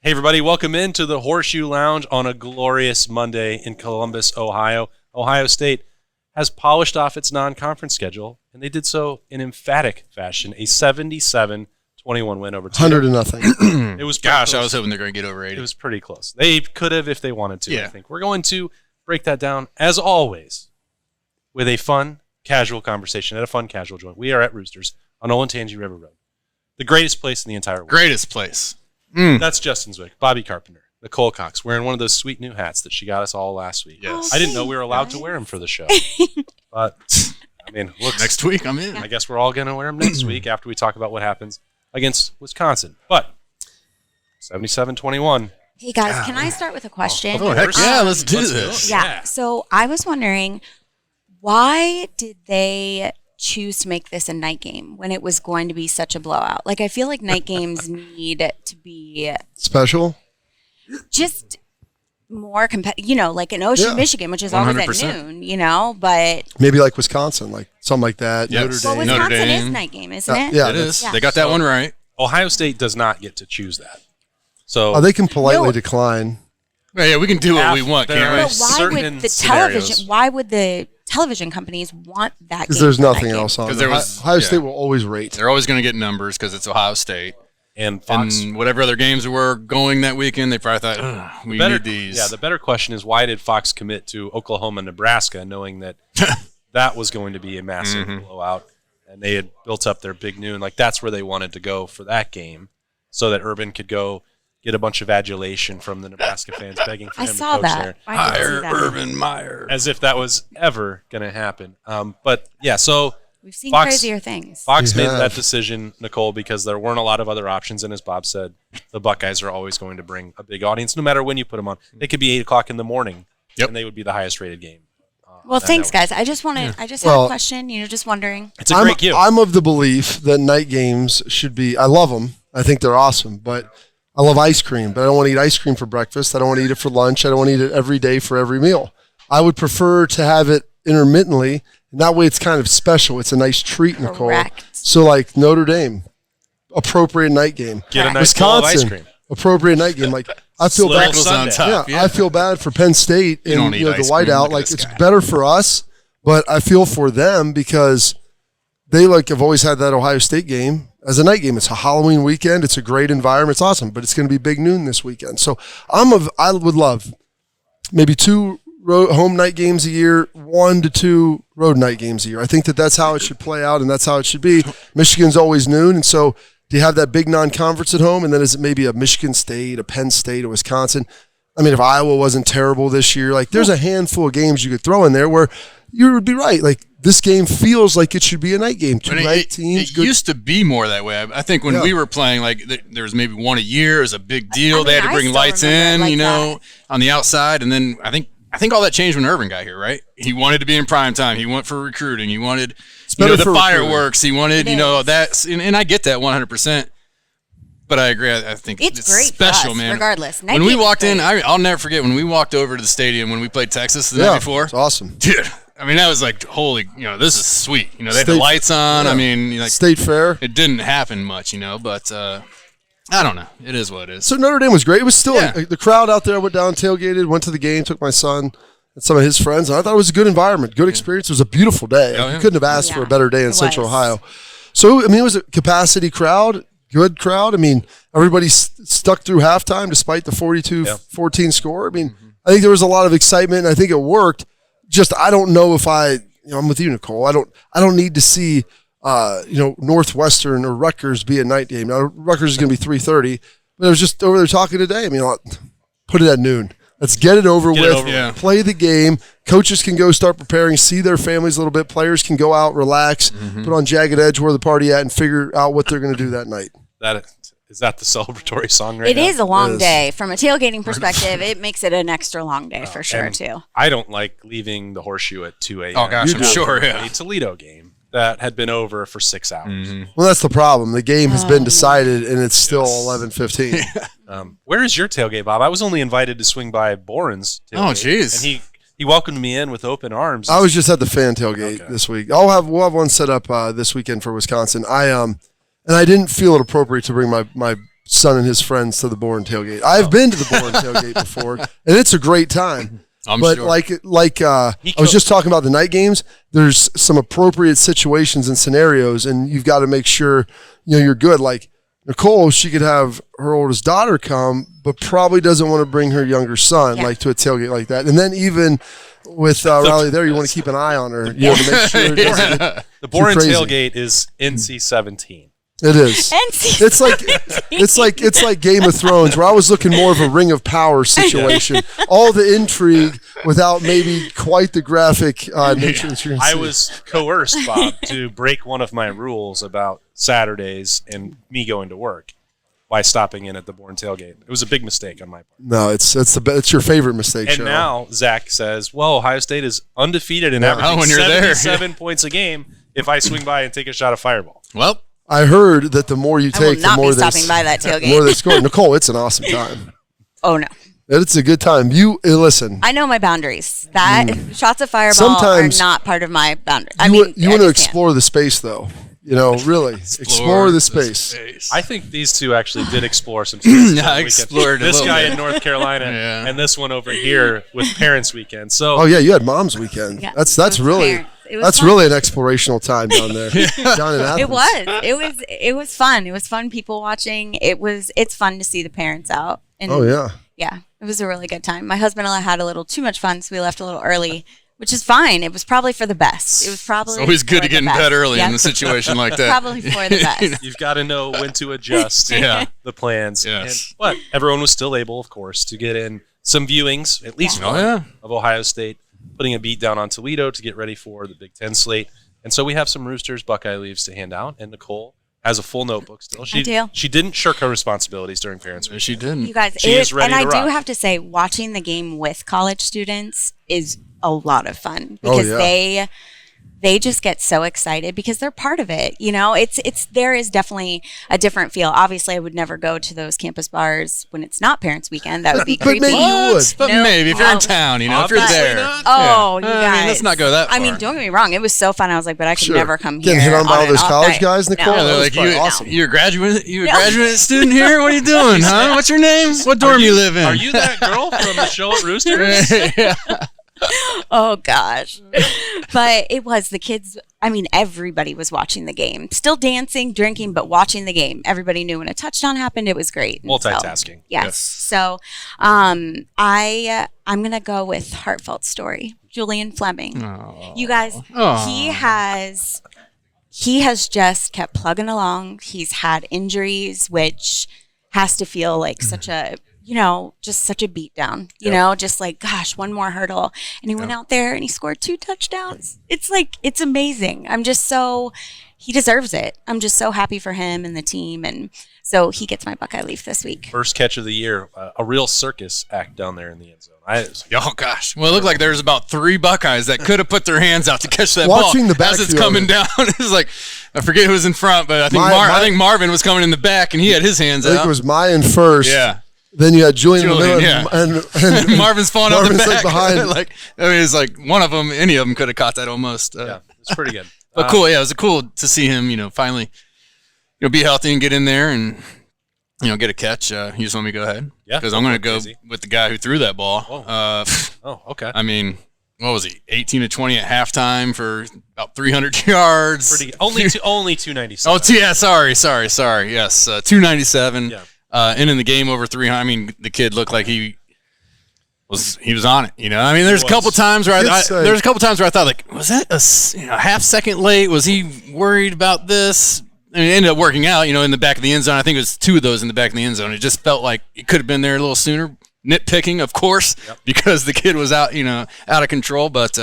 Hey, everybody. Welcome into the Horseshoe Lounge on a glorious Monday in Columbus, Ohio. Ohio State has polished off its non-conference schedule, and they did so in emphatic fashion. A 77-21 win over Toledo. 100-0. It was Gosh, close. I was hoping they're going to get over 80. It was pretty close. They could have if they wanted to, Yeah. I think. We're going to break that down, as always, with a fun, casual conversation at a fun, casual joint. We are at Roosters on Olentangy River Road. The greatest place in the entire world. Greatest place. That's Justin Zwick, Bobby Carpenter, Nicole Cox, wearing one of those sweet new hats that she got us all last week. Yes. I didn't know we were allowed to wear them for the show. But, I mean, look, Next week, I'm in. I guess we're all going to wear them next week after we talk about what happens against Wisconsin. But 77-21. Hey guys, can I start with a question? Oh, heck yeah, let's do this. Yeah. So I was wondering, why did they choose to make this a night game when it was going to be such a blowout? Like, I feel like night games need to be Special? just more competitive, like in Ocean, Michigan, which is always at 100%. noon, but Maybe like Wisconsin, like something like that. Yes. well, Notre Dame. Notre Wisconsin Dame. is night game, isn't it? Yeah. It is. Yeah. They got that one right. Ohio State does not get to choose that. So They can politely No. decline. Yeah, we can do what we want, There can't are we? But why certain would the scenarios. television? Why would the television companies want that? Because game there's for night nothing game? else on 'Cause there. there was- Ohio yeah. State will always rate. They're always going to get numbers because it's Ohio State. and Fox. And whatever other games were going that weekend, they probably thought, we need these. Yeah, the better question is, why did Fox commit to Oklahoma, Nebraska, knowing that that was going to be a massive blowout, and they had built up their big noon? Like, that's where they wanted to go for that game, so that Urban could go get a bunch of adulation from the Nebraska fans begging for I him to saw coach that. there, I did see Hire that. Urban Meyer. as if that was ever going to happen. But, yeah, so We've seen Fox- crazier things. Fox We made have. that decision, Nicole, because there weren't a lot of other options. And as Bob said, the Buckeyes are always going to bring a big audience, no matter when you put them on. It could be 8 o'clock in the morning, Yep. and they would be the highest rated game. Well, that thanks, network. guys. I just had Well- a question. Just wondering. It's a great cue. I'm of the belief that night games should be. I love them. I think they're awesome. But I love ice cream. But I don't want to eat ice cream for breakfast. I don't want to eat it for lunch. I don't want to eat it every day for every meal. I would prefer to have it intermittently. And that way, it's kind of special. It's a nice treat, Nicole. Correct. So, like Notre Dame, appropriate night game. Get a nice bowl of ice Wisconsin, cream. appropriate night game. Like I feel Little bad. Sprinkles on Sunday. top. Yeah, I feel bad for Penn State You and don't eat the ice cream. whiteout. Look at Like this it's guy. better for us, but I feel for them because they have always had that Ohio State game as a night game. It's a Halloween weekend. It's a great environment. It's awesome, but it's going to be big noon this weekend. So I would love maybe 2 home night games a year, 1 to 2 road night games a year. I think that's how it should play out, and that's how it should be. Michigan's always noon, and so do you have that big non-conference at home, and then is it maybe a Michigan State, a Penn State, a Wisconsin? I mean, if Iowa wasn't terrible this year, like there's a handful of games you could throw in there where you would be right. Like this game feels like it should be a night game. Two But night teams. it Good. used to be more that way. I think when Yeah. we were playing, like there was maybe one a year. It was a big deal. I mean, they had to I bring still lights remember it in, like on the outside. And then I think all that changed when Irvin got here, right? He wanted to be in prime time. He went for recruiting. He wanted better the for fireworks. He wanted, It is. that. And I get that 100%. But I agree. I think It's great for special, us, man. regardless. Night When we game is walked in, great. I'll never forget when we walked over to the stadium when we played Texas the yeah, night before. it's awesome. Dude, I mean, that was like, holy, this is sweet. They had the State- lights on. yeah. I mean, like, State Fair. it didn't happen much, but I don't know. It is what it is. So Notre Dame was great. It was still Yeah. the crowd out there. I went down, tailgated, went to the game, took my son and some of his friends, and I thought it was a good environment, good experience. It was a beautiful day. Oh, yeah. You couldn't have asked for a better day in It Central was. Ohio. So I mean, it was a capacity crowd, good crowd. I mean, everybody stuck through halftime despite the 42-14 score. I mean, I think there was a lot of excitement, and I think it worked. Just I don't know if I'm with you, Nicole. I don't need to see Northwestern or Rutgers be a night game. Now Rutgers is going to be 3:30, but I was just over there talking today. I mean, put it at noon. Let's get it over with. over with. Yeah. Play the game. Coaches can go start preparing, see their families a little bit. Players can go out, relax, put on Jagged Edge where the party at, and figure out what they're going to do that night. Is that the celebratory song right It now? is a long It is. day. From a tailgating perspective, it makes it an extra long day for sure, and too. I don't like leaving the Horseshoe at 2 a.m. Oh, gosh, I'm sure, yeah. A Toledo game that had been over for 6 hours. Well, that's the problem. The game has been decided, and it's still 11:15. Where is your tailgate, Bob? I was only invited to swing by Boren's tailgate. Oh, jeez. And he welcomed me in with open arms. I was just at the fan tailgate Okay. this week. We'll have one set up this weekend for Wisconsin. And I didn't feel it appropriate to bring my son and his friends to the Bourne tailgate. I've been to the Bourne tailgate before, and it's a great time. But sure. I was just talking about the night games. There's some appropriate situations and scenarios, and you've got to make sure you're good. Like Nicole, she could have her oldest daughter come, but probably doesn't want to bring her younger son like to a tailgate like that. And then even with Riley there, you want to keep an eye on her, to make sure it doesn't get The Bourne too crazy. tailgate is NC-17. It is. It's like Game of Thrones, where I was looking more of a Ring of Power situation. All the intrigue without maybe quite the graphic nature that you're going to see. I was coerced, Bob, to break one of my rules about Saturdays and me going to work by stopping in at the Bourne tailgate. It was a big mistake on my part. No, it's your favorite mistake. And Cheryl. now Zach says, "Well, Ohio State is undefeated and averaging when you're 77 points a game. If I swing by and take a shot of Fireball." Well, I heard that the more you take, the more stopping by that tailgate. the more they score. Nicole, it's an awesome time. Oh no. It's a good time. You listen. I know my boundaries. That shots of Fireball Sometimes are not part of my boundaries. You want to explore the space, though. Really explore the space. I think these two actually did explore some spaces. I explored a this little guy bit. in North Carolina and this one over here with Parents Weekend. So Oh yeah, you had Mom's Weekend. Yeah, That's really It was fun. really an explorational time down there. Down in Athens. It was fun. It was fun. People watching. It's fun to see the parents out. And Oh yeah. yeah, it was a really good time. My husband and I had a little too much fun, so we left a little early, which is fine. It was probably for the best. It was probably it's always good for to get in the best. bed early Yeah. in a situation like that. Probably for the best. you've got to know when to adjust the plans. Yes. But everyone was still able, of course, to get in some viewings, at least one, of Ohio State, putting a beat down on Toledo to get ready for the Big Ten slate. And so we have some Roosters Buckeye leaves to hand out, and Nicole has a full notebook still. I do. She didn't shirk her responsibilities during Parents Week. She didn't. You guys, She is ready and to I rock. do have to say, watching the game with college students is a lot of fun Oh, because yeah. they just get so excited because they're part of it. It's there is definitely a different feel. Obviously, I would never go to those campus bars when it's not Parents Weekend. That would be But creepy. maybe you would. But No. maybe if you're in Oh. town, if you're Obviously there. not. Oh, Yeah. you I guys. mean, let's not go that far. I mean, don't get me wrong. It was so fun. I was like, but I could Sure. never come here. Getting hit on by all an those off college night. guys, Nicole? Yeah, No. they're That like, was probably awesome. you're a graduate. You a No. graduate student here? What are you doing, huh? What's your name? What dorm you live in? Are you that girl from the show at Roosters? yeah. Oh gosh. But it was the kids. I mean, everybody was watching the game, still dancing, drinking, but watching the game. Everybody knew when a touchdown happened. It was great. And so, Multitasking. yes. So, I'm gonna go with heartfelt story. Julian Fleming. You guys, he has just kept plugging along. He's had injuries, which has to feel like such a just such a beatdown, just like, gosh, one more hurdle. And he went out there and he scored 2 touchdowns. It's like, it's amazing. He deserves it. I'm just so happy for him and the team. And so he gets my Buckeye leaf this week. First catch of the year, a real circus act down there in the end zone. Oh gosh! Well, it looked like there was about 3 Buckeyes that could have put their hands out to catch that Watching ball the as it's backfield. coming down. It's like I forget who was in front, but I think I think Marvin was coming in the back and he had his hands I think out. it was Mayan first. Yeah. Then you had Julian in the middle, Julian, and Marvin's falling out the Marvin's, back. behind. It's like one of them, any of them could have caught that almost. Yeah, it's pretty good. But cool, yeah, it was cool to see him, finally, be healthy and get in there and, get a catch. You just want me to go ahead? Yeah. Because I'm going to go crazy. with the guy who threw that ball. Oh, okay. I mean, what was he? 18 to 20 at halftime for about 300 yards. Pretty good. Only 297. Oh, yeah, sorry. Yes, 297. Yeah. Ending the game over 300. I mean, the kid looked like he was on it. I mean, there's a couple times where I thought, like, was that a half second late? Was he worried about this? I mean, it ended up working out. In the back of the end zone. I think it was 2 of those in the back of the end zone. It just felt like it could have been there a little sooner. Nitpicking, of course, because the kid was out of control. But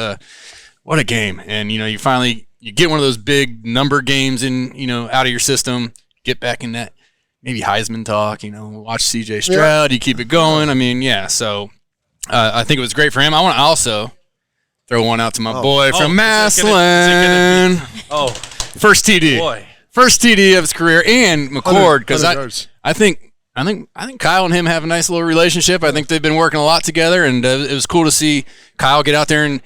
what a game! And you finally get one of those big number games in out of your system. Get back in that maybe Heisman talk. Watch C.J. Stroud. You keep it going. I mean, yeah. So I think it was great for him. I want to also throw one out to my boy from Massillon. First TD. Boy. First TD of his career, and McCord, because 100 yards. I think Kyle and him have a nice little relationship. I think they've been working a lot together, and it was cool to see Kyle get out there and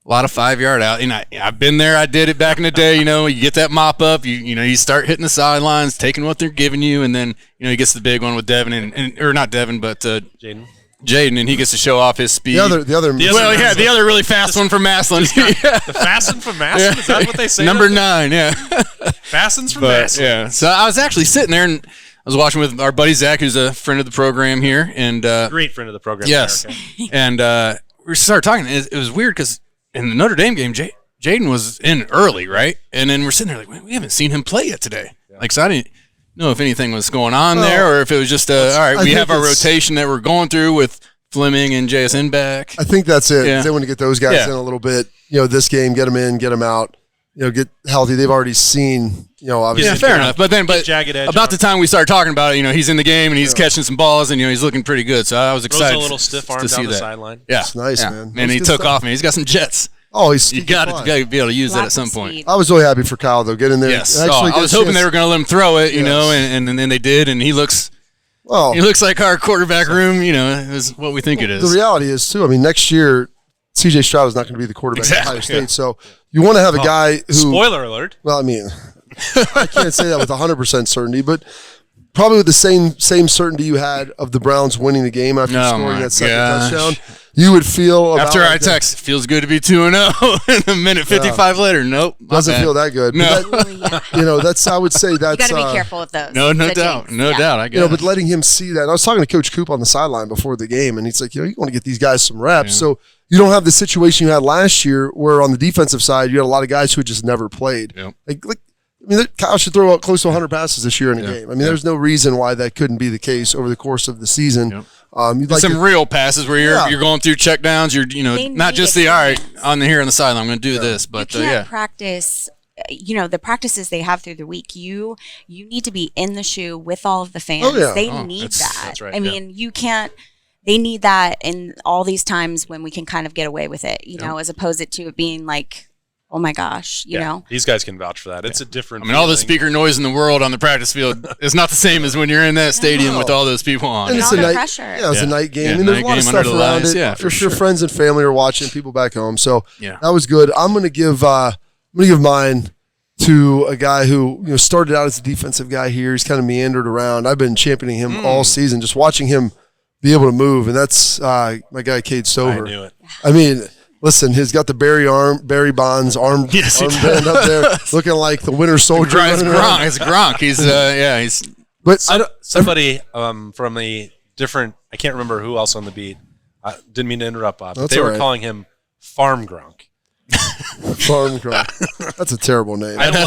A lot of 5-yard out. And I've been there. I did it back in the day. You get that mop up. You start hitting the sidelines, taking what they're giving you, and then he gets the big one with Devin or not Devin, but Jaden, and he gets to show off his speed. The other really fast one from Maslin. The fast one from Maslin? Is that what they say? Number 9, yeah. Fastens from Maslin. Yeah. So I was actually sitting there, and I was watching with our buddy Zach, who's a friend of the program here. And great friend of the program. Yes. Okay. And we started talking. It was weird because in the Notre Dame game, Jaden was in early, right? And then we're sitting there like, we haven't seen him play yet today. Yeah. So I didn't know if anything was going on there or if it was just, all right, we have our rotation that we're going through with Fleming and JSN back. I think that's it. Yeah. They want to get those guys in a little bit. This game, get them in, get them out. Get healthy. They've already seen, obviously. Yeah, fair enough. But about the time we started talking about it, he's in the game and he's catching some balls and, he's looking pretty good. So I was excited a little stiff arm down the sideline. Yeah. It's nice, man. And he took off, man. He's got some jets. Oh, you got to be able to use that at some point. I was really happy for Kyle, though, getting there. Yes. I was hoping they were going to let him throw it, and then they did, and he looks like our quarterback room, is what we think it is. The reality is, too, next year, C.J. Stroud is not going to be the quarterback at Ohio State, so you want to have a guy who... Spoiler alert. Well, I can't say that with 100% certainty, but probably with the same certainty you had of the Browns winning the game after scoring that second touchdown. You would feel after I text, feels good to be 2-0. And a minute 55 later, nope, doesn't feel that good. No, that's I would say that's. You got to be careful with those. No doubt, doubt. I guess. But letting him see that, and I was talking to Coach Coop on the sideline before the game, and he's like, you want to get these guys some reps, so you don't have the situation you had last year, where on the defensive side you had a lot of guys who had just never played. Yep. Kyle should throw out close to 100 passes this year in a game. There's no reason why that couldn't be the case over the course of the season. Yep. Some real passes where you're going through check downs. You're not just all right on here on the sideline. I'm going to do this, but you can't practice. The practices they have through the week. You need to be in the shoe with all of the fans. Oh, yeah. They need that. That's right. You can't. They need that in all these times when we can kind of get away with it. As opposed to it being like, oh my gosh, you know. These guys can vouch for that. It's a different all the speaker noise in the world on the practice field is not the same as when you're in that stadium with all those people on. And it's all a night pressure. Yeah, it's a night game. And there's a lot of stuff around it. Yeah, for sure. Friends and family are watching, people back home. So that was good. I'm gonna give mine to a guy who started out as a defensive guy here. He's kind of meandered around. I've been championing him all season, just watching him be able to move, and that's my guy Cade Stover. I knew it. Listen, he's got the Barry Bonds arm band up there, looking like the Winter Soldier. It's Gronk. He's. But somebody from a different. I can't remember who else on the beat. Didn't mean to interrupt, Bob. But they were calling him Farm Gronk. Farm Gronk. That's a terrible name. I don't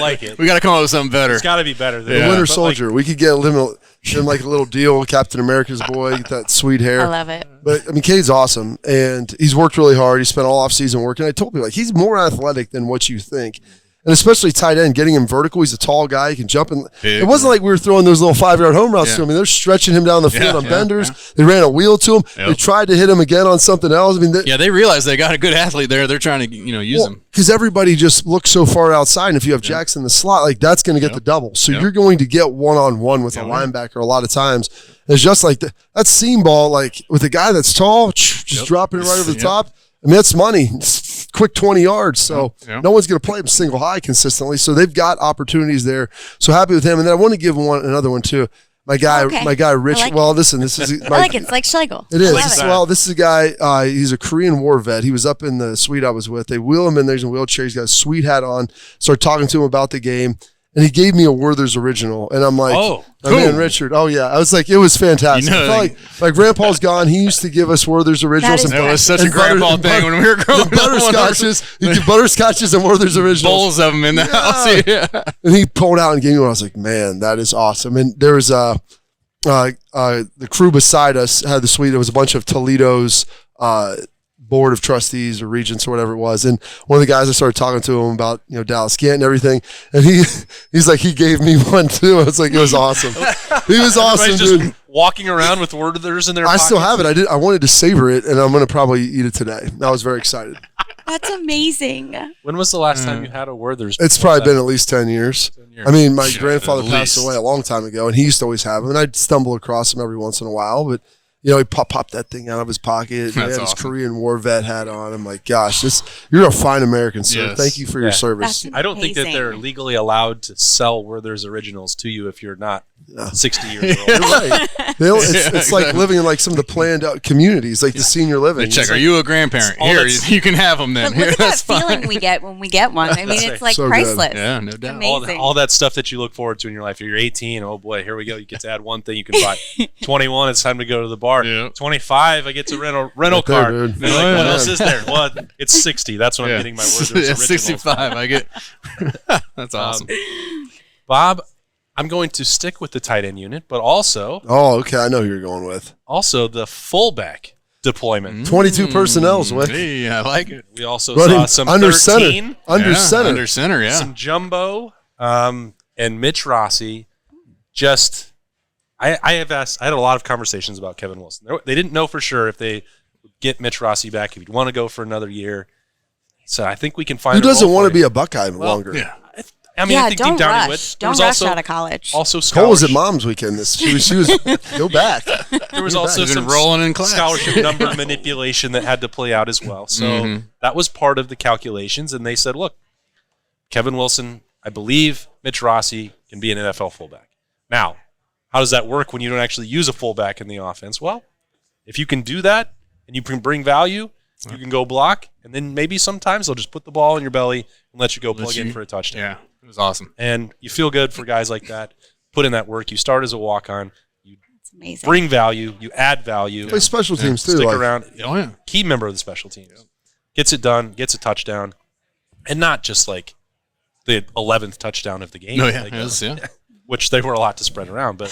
like it. We got to come up with something better. It's got to be better than the Winter Soldier. We could get him like a little deal, Captain America's boy, get that sweet hair. I love it. But Cade's awesome, and he's worked really hard. He spent all off season working. I told people he's more athletic than what you think. And especially tight end, getting him vertical. He's a tall guy. He can jump. It wasn't like we were throwing those little 5-yard home routes to him. They're stretching him down the field on benders. Yeah. They ran a wheel to him. Yep. They tried to hit him again on something else. They realize they got a good athlete there. They're trying to use him. Because everybody just looks so far outside. And if you have Jackson in the slot, that's going to get the double. So you're going to get one-on-one with a linebacker a lot of times. It's just like that seam ball, with a guy that's tall, just dropping it right over the top. That's money. It's quick 20 yards. So no one's going to play him single high consistently. So they've got opportunities there. So happy with him. And then I want to give another one too. My guy Rich. This is. I like it. It's like Schlegel. It is. Well, this is a guy. He's a Korean War vet. He was up in the suite I was with. They wheel him in there. He's in a wheelchair. He's got a sweet hat on. Started talking to him about the game. And he gave me a Werther's original. And I'm like, cool. Man, Richard. Oh, yeah. I was like, it was fantastic. I felt like my grandpa's gone. He used to give us Werther's originals. That was such a grandpa thing when we were growing up. Butterscotches. He did butterscotches and Werther's originals. Bowls of them in the house. Yeah. And he pulled out and gave me one. I was like, man, that is awesome. And there was the crew beside us had the suite. There was a bunch of Toledo's board of trustees or regents or whatever it was, and one of the guys, I started talking to him about Dallas Gant and everything, and he's like, he gave me one too. I was like, it was awesome. He was awesome, dude. Walking around with Werther's in their pockets. I still have it. I wanted to savor it, and I'm going to probably eat it today. I was very excited. That's amazing. When was the last time you had a Werther's? It's probably been at least 10 years. My grandfather passed away a long time ago, and he used to always have them, and I'd stumble across them every once in a while, but You know, he popped that thing out of his pocket. He had his Korean War vet hat on. I'm like, gosh, you're a fine American, sir. Yes. Thank you for your service. That's I don't think that they're legally allowed to sell Werther's Originals to you if you're not 60 years old. You're right. It's like living in like some of the planned out communities, like the senior living. They check, are you a grandparent? Here, you can have them then. But look at that feeling we get when we get one. I mean, it's like so priceless. good. Yeah, no doubt. All that stuff that you look forward to in your life. You're 18. Oh boy, here we go. You get to add one thing you can buy. 21, it's time to go to the bar. Yeah. 25, I get to rental car. Dude. Like, what else is there? Well, it's 60. That's when I'm getting my Werther's Originals. 65. I get. That's awesome. Bob, I'm going to stick with the tight end unit, but also. Oh, okay. I know who you're going with. Also the fullback deployment. 22 personnel, Zwick. Hey, I like it. We also Running saw some under 13. Under center. Under center, yeah. Some jumbo, and Mitch Rossi. Just, I had a lot of conversations about Kevin Wilson. They didn't know for sure if they would get Mitch Rossi back, if he'd want to go for another year. So I think we can find. Who doesn't want to be a Buckeye longer? Yeah. I mean, I think don't deep down rush. he would. Don't rush out of college. Also, Cole was at Mom's weekend. She was go back. There was also some rolling in class. scholarship number manipulation that had to play out as well. So that was part of the calculations. And they said, look, Kevin Wilson, I believe Mitch Rossi can be an NFL fullback. Now, how does that work when you don't actually use a fullback in the offense? Well, if you can do that and you can bring value, you can go block, and then maybe sometimes they'll just put the ball in your belly and let you go plug in for a touchdown. Yeah, it was awesome. And you feel good for guys like that. Put in that work. You start as a walk-on. You amazing. Bring value. You add value. Play special teams too. Stick like, around. Oh yeah, Key member of the special teams. Gets it done. Gets a touchdown, and not just like the 11th touchdown of the game. No, yeah, like, it was, which they were a lot to spread around, but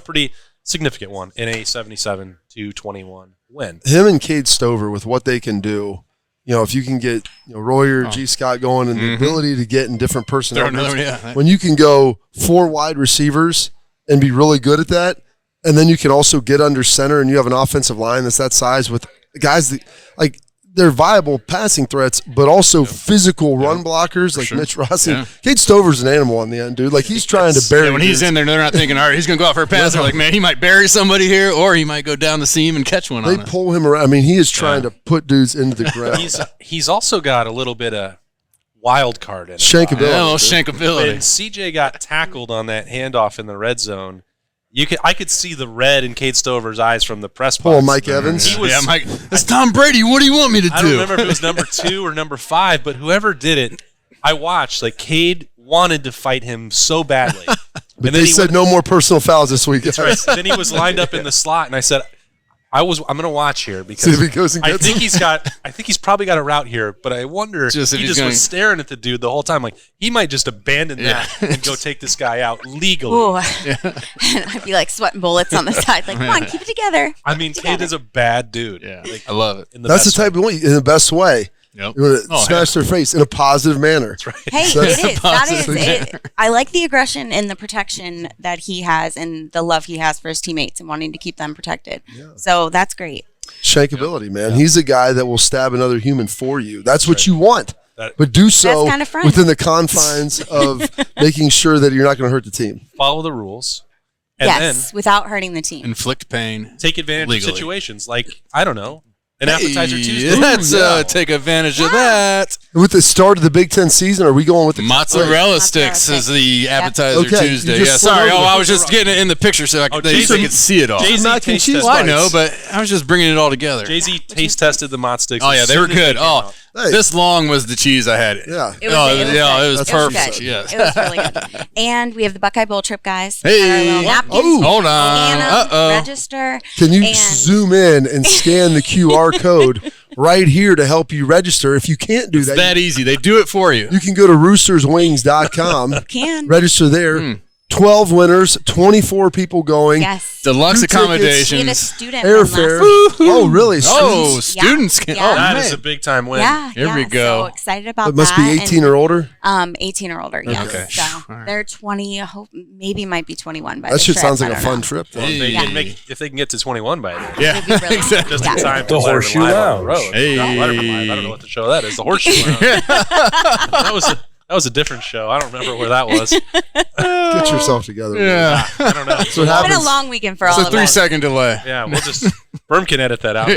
pretty significant one in a 77-21 win. Him and Cade Stover with what they can do. You know, if you can get Royer, G. Scott going, and the ability to get in different personnel, when you can go 4 wide receivers and be really good at that, and then you can also get under center, and you have an offensive line that's that size with guys that like they're viable passing threats, but also physical run blockers like Mitch Rossi. Yeah. Cade Stover's an animal on the end, dude. Like he's trying to bury. When he's in there, they're not thinking, all right, he's going to go out for a pass. They're like, man, he might bury somebody here, or he might go down the seam and catch one. They pull him around. I mean, he is trying to put dudes into the ground. He's also got a little bit of wild card in him. Shankability. Yeah, a little shankability. When CJ got tackled on that handoff in the red zone, I could see the red in Cade Stover's eyes from the press box. Oh, Mike Evans. He was, Mike. That's Tom Brady. What do you want me to do? I don't remember if it was number 2 or number 5, but whoever did it, I watched. Like Cade wanted to fight him so badly, but they said no more personal fouls this week. That's right. Then he was lined up in the slot, and I said, I'm going to watch here because if he goes and I think he's probably got a route here, but I wonder if he just was staring at the dude the whole time. Like he might just abandon that and go take this guy out legally. Ooh. I'd be like sweating bullets on the side. Like, come on, keep it together. I mean, Cade is a bad dude. Yeah, like, I love it. That's the type of way, in the best way. Yep. You want to smash their face in a positive manner. That's right. Hey, it is. That is it. I like the aggression and the protection that he has and the love he has for his teammates and wanting to keep them protected. Yeah. So that's great. Shankability, man. Yeah. He's a guy that will stab another human for you. That's what you want. But do so within the confines of making sure that you're not going to hurt the team. Follow the rules. And then without hurting the team. Inflict pain. Take advantage of situations like, I don't know, an appetizer Tuesday. Let's take advantage of that. With the start of the Big Ten season, are we going with the mozzarella sticks as the appetizer Tuesday? Yeah, sorry. I was just getting it in the picture so they could see it all. Mac and cheese. Well, I know, but I was just bringing it all together. Jay-Z taste tested the mozz sticks. Oh yeah, they were good. This long was the cheese I had. Yeah. It was perfect. Yes. It was really good. And we have the Buckeye Bowl trip, guys. Hey. Hold on. Register. Can you zoom in and scan the QR code right here to help you register? If you can't do that. It's that easy. They do it for you. You can go to roosterswings.com. Register there. 12 winners, 24 people going. Yes. Deluxe accommodations. We had a student airfare. Oh, really? Students can. Yeah. That is a big time win. Yeah. Here we go. So excited about that. It must be 18 or older? 18 or older, yes. Okay. So they're 20, I hope maybe might be 21 by that shit trip. sounds like a fun trip. Well, if they can get to 21 by then. Yeah, really exactly. Just in time to the Horseshoe Lounge. Hey. I don't know what the show that is. The Horseshoe Lounge. That was a different show. I don't remember where that was. Get yourself together. Yeah. I don't know. So It's been a long weekend for all It's of a us. 3-second delay. Yeah, we'll just Berm can edit that out.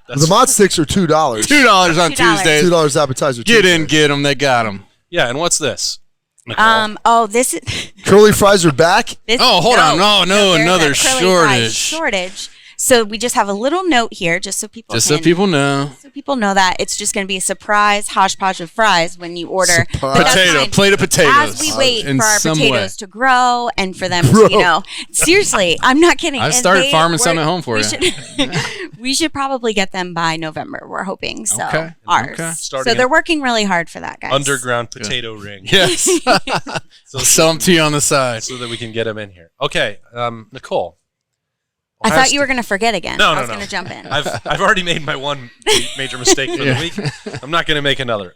The mod sticks are $2. $2 on $2. Tuesdays. $2 appetizer. Get Tuesday. in, get them. They got them. Yeah, and what's this? Nicole? This is. Curly fries are back. This, Oh, hold on. No, there's another a curly fries shortage. Shortage. So we just have a little note here, just so people Just can, so people know. so people know that it's just going to be a surprise hodgepodge of fries when you order. Surprise. But that's Potato, fine. plate of potatoes. As we wait in for our some potatoes way. to grow and for them to, seriously, I'm not kidding. I And started farming some at home for we you. we should probably get them by November. We're hoping so. Okay. Ours. Okay. Starting So they're working really hard for that, guys. Underground potato ring. Yes. So, Sell them to you on the side. so that we can get them in here. Okay, Nicole. I Ohio thought you were going to forget again. No, I no, was no. going to jump in. I've already made my one major mistake for the week. I'm not going to make another.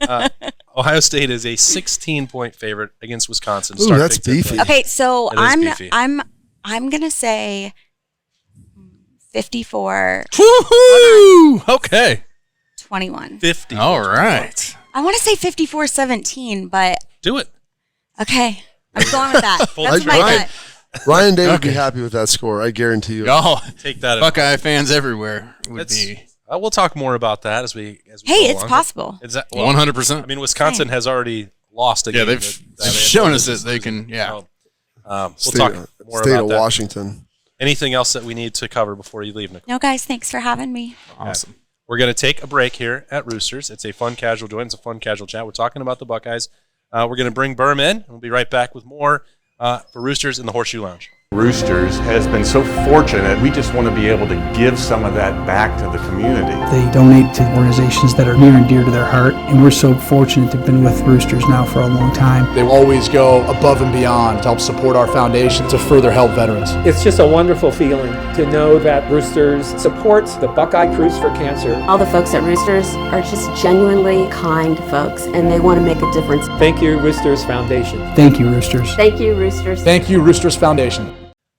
Ohio State is a 16-point favorite against Wisconsin. to Ooh, start that's Big Ten beefy. play. Okay, so It is beefy. I'm going to say 54-21. Woohoo! Okay. 50. All right. I want to say 54-17, but Do it. okay. I'm going with that. That's my Ryan- gut. Ryan Day would be happy with that score. I guarantee you. Oh, Take that. Buckeye fans everywhere would That's- be We'll talk more about that as we Hey, go it's along. possible. Is that, 100%. I mean, Wisconsin has already lost a Yeah, game. they've shown us that they can. Yeah. We'll State, talk more State about of that. Washington. Anything else that we need to cover before you leave, Nicole? No, guys, thanks for having me. Awesome. We're going to take a break here at Roosters. It's a fun, casual joint. It's a fun, casual chat. We're talking about the Buckeyes. We're going to bring Berm in. We'll be right back with more for Roosters in the Horseshoe Lounge. Roosters has been so fortunate. We just want to be able to give some of that back to the community. They donate to organizations that are near and dear to their heart, and we're so fortunate to have been with Roosters now for a long time. They always go above and beyond to help support our foundation to further help veterans. It's just a wonderful feeling to know that Roosters supports the Buckeye Cruise for Cancer. All the folks at Roosters are just genuinely kind folks, and they want to make a difference. Thank you, Roosters Foundation. Thank you, Roosters. Thank you, Roosters. Thank you, Roosters Foundation.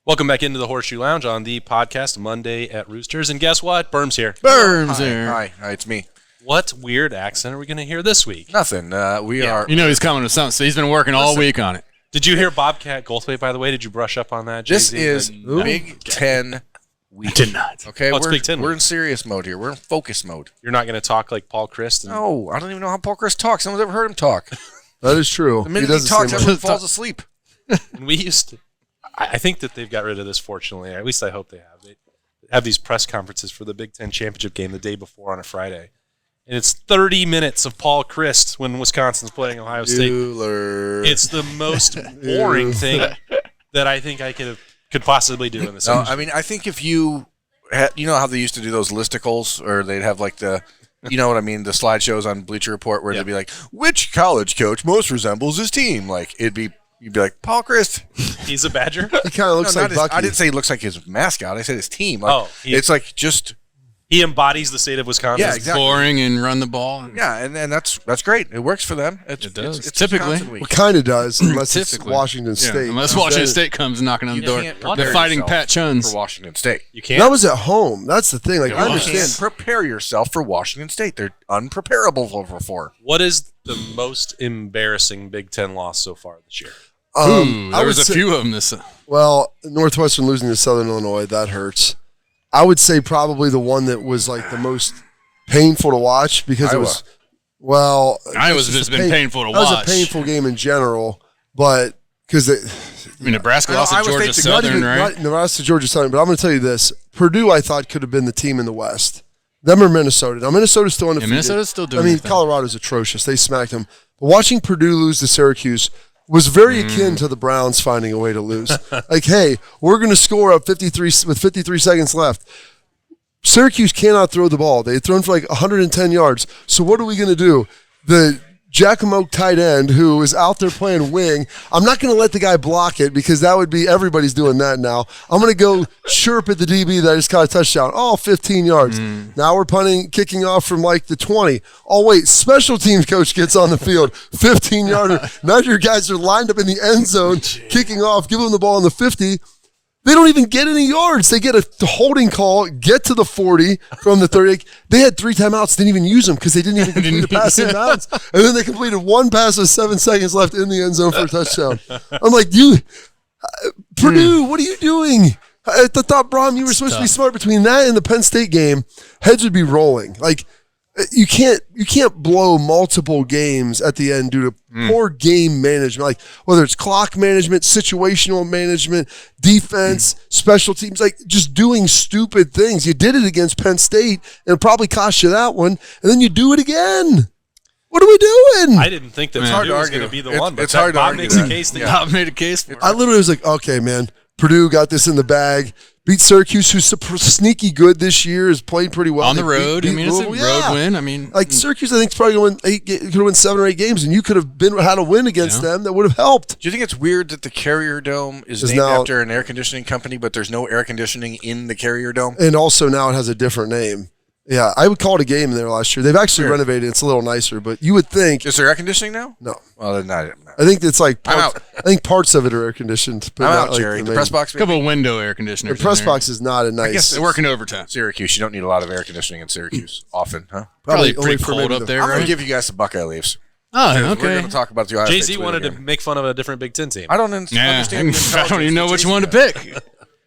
Welcome back into the Horseshoe Lounge on the podcast Monday at Roosters. And guess what? Berm's here. Berm's there. Hi, it's me. What weird accent are we going to hear this week? Nothing. We are. You know he's coming with something, so he's been working all week on it. Did you hear Bobcat Goldthwait, by the way? Did you brush up on that? This Jay-Z? is Big Ten week. Did not. Okay, Oh, it's Big Ten we're week. in serious mode here. We're in focus mode. You're not going to talk like Paul Christ? And No, I don't even know how Paul Chris talks. No one's ever heard him talk. That is true. The minute he does the talks, same way. everyone falls asleep. when we used to, I think that they've got rid of this, fortunately. At least I hope they have. They have these press conferences for the Big Ten championship game the day before on a Friday. And it's 30 minutes of Paul Christ when Wisconsin's playing Ohio State. Bueller. It's the most boring thing that I think I could possibly do in this. No, industry. I mean, I think if you know how they used to do those listicles, or they'd have like the, you know what I mean, the slideshows on Bleacher Report where Yeah. they'd be like, which college coach most resembles his team? Like, you'd be like, Paul Christ. He's a Badger. He kind of looks No, like not his- Bucky. I didn't say he looks like his mascot. I said his team. Like, it's like just He embodies the state of Wisconsin. Yeah, exactly. Boring and run the ball. yeah, and that's great. It works for them. It does. It's Typically. Wisconsin week. Well, kind of does, unless it's Typically. Washington Yeah, State. unless Washington Then- State comes knocking on the You door. can't They're prepare fighting yourself Pat Chuns. for Washington State. You can't. That was at home. That's the thing. Like, I was. You can't understand. prepare yourself for Washington State. They're unpreparable for. What is the most embarrassing Big Ten loss so far this year? Ooh, I there would was a say- few of them this. Well, Northwestern losing to Southern Illinois, that hurts. I would say probably the one that was like the most painful to watch because it Iowa. was, well, Iowa's it's just a been painful to That was watch. a painful game in general, but because I mean, Nebraska lost to Iowa Georgia State's Southern, right? not Nebraska, Georgia Southern, but I'm going to tell you this: Purdue, I thought could have been the team in the West. Them or Minnesota. Now Minnesota's still undefeated. Minnesota's still doing I mean, their thing. Colorado's atrocious. They smacked them. But watching Purdue lose to Syracuse was very akin to the Browns finding a way to lose. Like, hey, we're going to score up 53 with 53 seconds left. Syracuse cannot throw the ball. They had thrown for like 110 yards. So what are we going to do? The Giacomo tight end who is out there playing wing, I'm not going to let the guy block it because that would be everybody's doing that now. I'm going to go chirp at the DB that I just caught a touchdown. Oh, 15 yards. Now we're kicking off from like the 20. Oh, wait, special teams coach gets on the field. 15-yarder. Now your guys are lined up in the end zone, kicking off, give them the ball on the 50. They don't even get any yards. They get a holding call, get to the 40 from the 30. They had 3 timeouts, didn't even use them because they didn't even complete a pass in bounds. And then they completed 1 pass with 7 seconds left in the end zone for a touchdown. I'm like, Purdue, what are you doing? I thought, Brom, you were supposed to be smart. Between that and the Penn State game, heads would be rolling. Like, you can't blow multiple games at the end due to poor game management. Like, whether it's clock management, situational management, defense, special teams, like just doing stupid things. You did it against Penn State, and it probably cost you that one, and then you do it again. What are we doing? I didn't think that Purdue was going to be the one, but it's hard to Bob argue makes that. a case. Bob made a case for it. I literally was like, okay, man, Purdue got this in the bag. Beat Syracuse, who's sneaky good this year, has played pretty well. On the road. Beat it's a road win. I mean, like Syracuse, I think, is probably going to win 7 or 8 games, and you could have had a win against them that would have helped. Do you think it's weird that the Carrier Dome is named after an air conditioning company, but there's no air conditioning in the Carrier Dome? And also now it has a different name. Yeah, I would call it a game in there last year. They've actually renovated it. It's a little nicer, but you would think. Is there air conditioning now? No. Well, then not. I think it's like I'm out. I think parts of it are air conditioned. But I'm not out, like Jerry. The press box. A couple of window air conditioners. The press box is not a nice. I guess they're working overtime. Syracuse, you don't need a lot of air conditioning in Syracuse often, huh? Probably pretty cold up there. I'm going right? to give you guys some Buckeye leaves. Oh, okay. We're going to talk about the Ohio Jay-Z State wanted game. to make fun of a different Big Ten team. I don't understand. I don't even know which one to pick.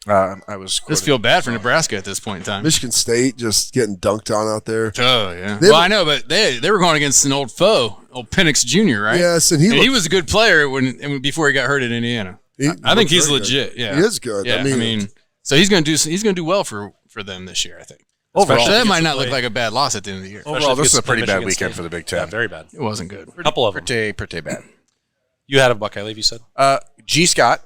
I was. Just feel bad for Nebraska at this point in time. Michigan State just getting dunked on out there. Oh yeah. Well, I know, but they were going against an old foe, old Penix Jr. Right? Yes, and he was a good player before he got hurt at Indiana. I think he's legit. Good. Yeah, he is good. Yeah, I mean, so he's going to do well for them this year. I think. Overall, that might not look like a bad loss at the end of the year. Overall, this is a pretty bad weekend for the Big Ten. Yeah, very bad. It wasn't good. A couple of them. Pretty bad. You had a Buckeye leave, you said? G. Scott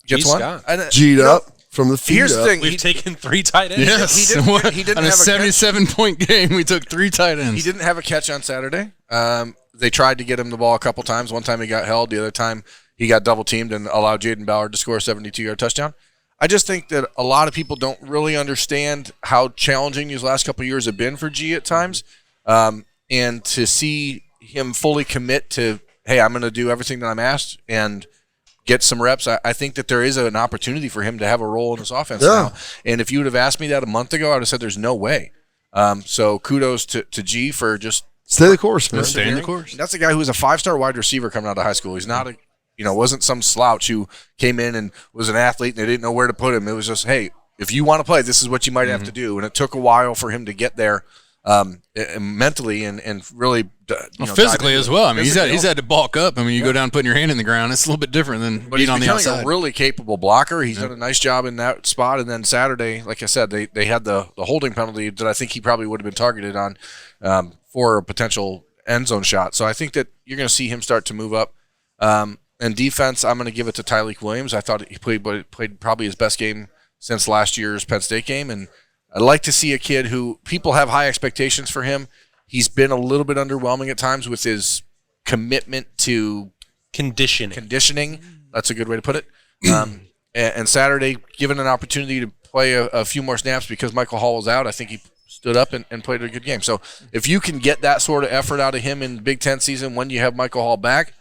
gets one. G'd up from the feet Here's up. the thing. We've taken 3 tight ends. Yes. He didn't on a have 77-point game, we took 3 tight ends. He didn't have a catch on Saturday. They tried to get him the ball a couple times. One time he got held. The other time he got double teamed and allowed Jaden Ballard to score a 72-yard touchdown. I just think that a lot of people don't really understand how challenging these last couple of years have been for G at times. And to see him fully commit to, hey, I'm going to do everything that I'm asked and get some reps, I think that there is an opportunity for him to have a role in this offense now. And if you would have asked me that a month ago, I would have said there's no way. So kudos to G for just stay the course, man. Stay in the course. That's a guy who was a 5-star wide receiver coming out of high school. He's not a, wasn't some slouch who came in and was an athlete and they didn't know where to put him. It was just, hey, if you want to play, this is what you might have to do. And it took a while for him to get there mentally and really physically as well. I mean, he's had to bulk up. I mean, you go down putting your hand in the ground. It's a little bit different than being on the outside. He's a really capable blocker. He's done a nice job in that spot. And then Saturday, like I said, they had the holding penalty that I think he probably would have been targeted on for a potential end zone shot. So I think that you're going to see him start to move up. And defense, I'm going to give it to Tyleik Williams. I thought he played probably his best game since last year's Penn State game. And I'd like to see a kid who people have high expectations for him. He's been a little bit underwhelming at times with his commitment to conditioning. That's a good way to put it. And Saturday, given an opportunity to play a few more snaps because Michael Hall was out, I think he stood up and played a good game. So if you can get that sort of effort out of him in Big Ten season when you have Michael Hall back,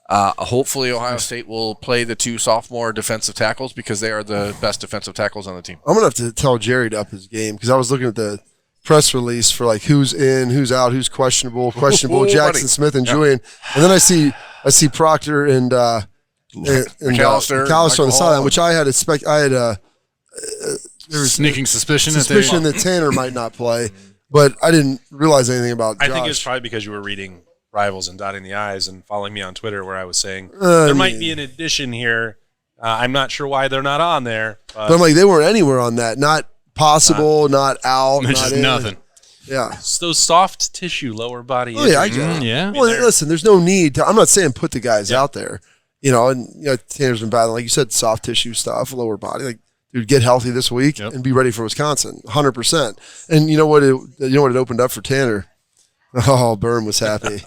hopefully Ohio State will play the 2 sophomore defensive tackles because they are the best defensive tackles on the team. I'm going to have to tell Jerry to up his game because I was looking at the press release for like who's in, who's out, who's questionable, Jackson Smith and Julian. And then I see Proctor and McAllister on the sideline, which I had there was sneaking suspicion that Tanner might not play, but I didn't realize anything about Josh. I think it's probably because you were reading Rivals and dotting the I's and following me on Twitter where I was saying there might be an addition here. I'm not sure why they're not on there. But I'm like, they weren't anywhere on that. Not possible, not out, not just in. Nothing. Yeah. It's those soft tissue lower body. Oh, yeah, I get it. Yeah. Well, listen, there's no need to. I'm not saying put the guys out there. Tanner's been battling, like you said, soft tissue stuff, lower body. Like, dude, get healthy this week and be ready for Wisconsin, 100%. And you know what? It opened up for Tanner. Oh, Berm was happy.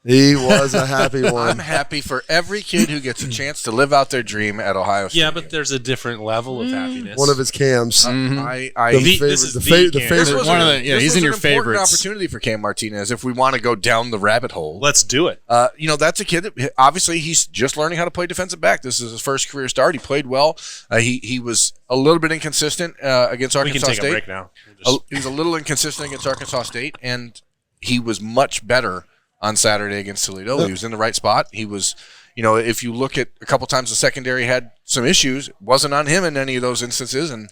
He was a happy one. I'm happy for every kid who gets a chance to live out their dream at Ohio State. Yeah, but there's a different level of happiness. One of his Cams. This the favorite. One of the he's in your an important favorites. opportunity for Cam Martinez if we want to go down the rabbit hole. Let's do it. That's a kid that obviously he's just learning how to play defensive back. This is his first career start. He played well. He was a little bit inconsistent against Arkansas State. State. We can take a break now. He was a little inconsistent against Arkansas State, and he was much better on Saturday against Toledo. He was in the right spot. He was, if you look at a couple times the secondary had some issues, it wasn't on him in any of those instances, and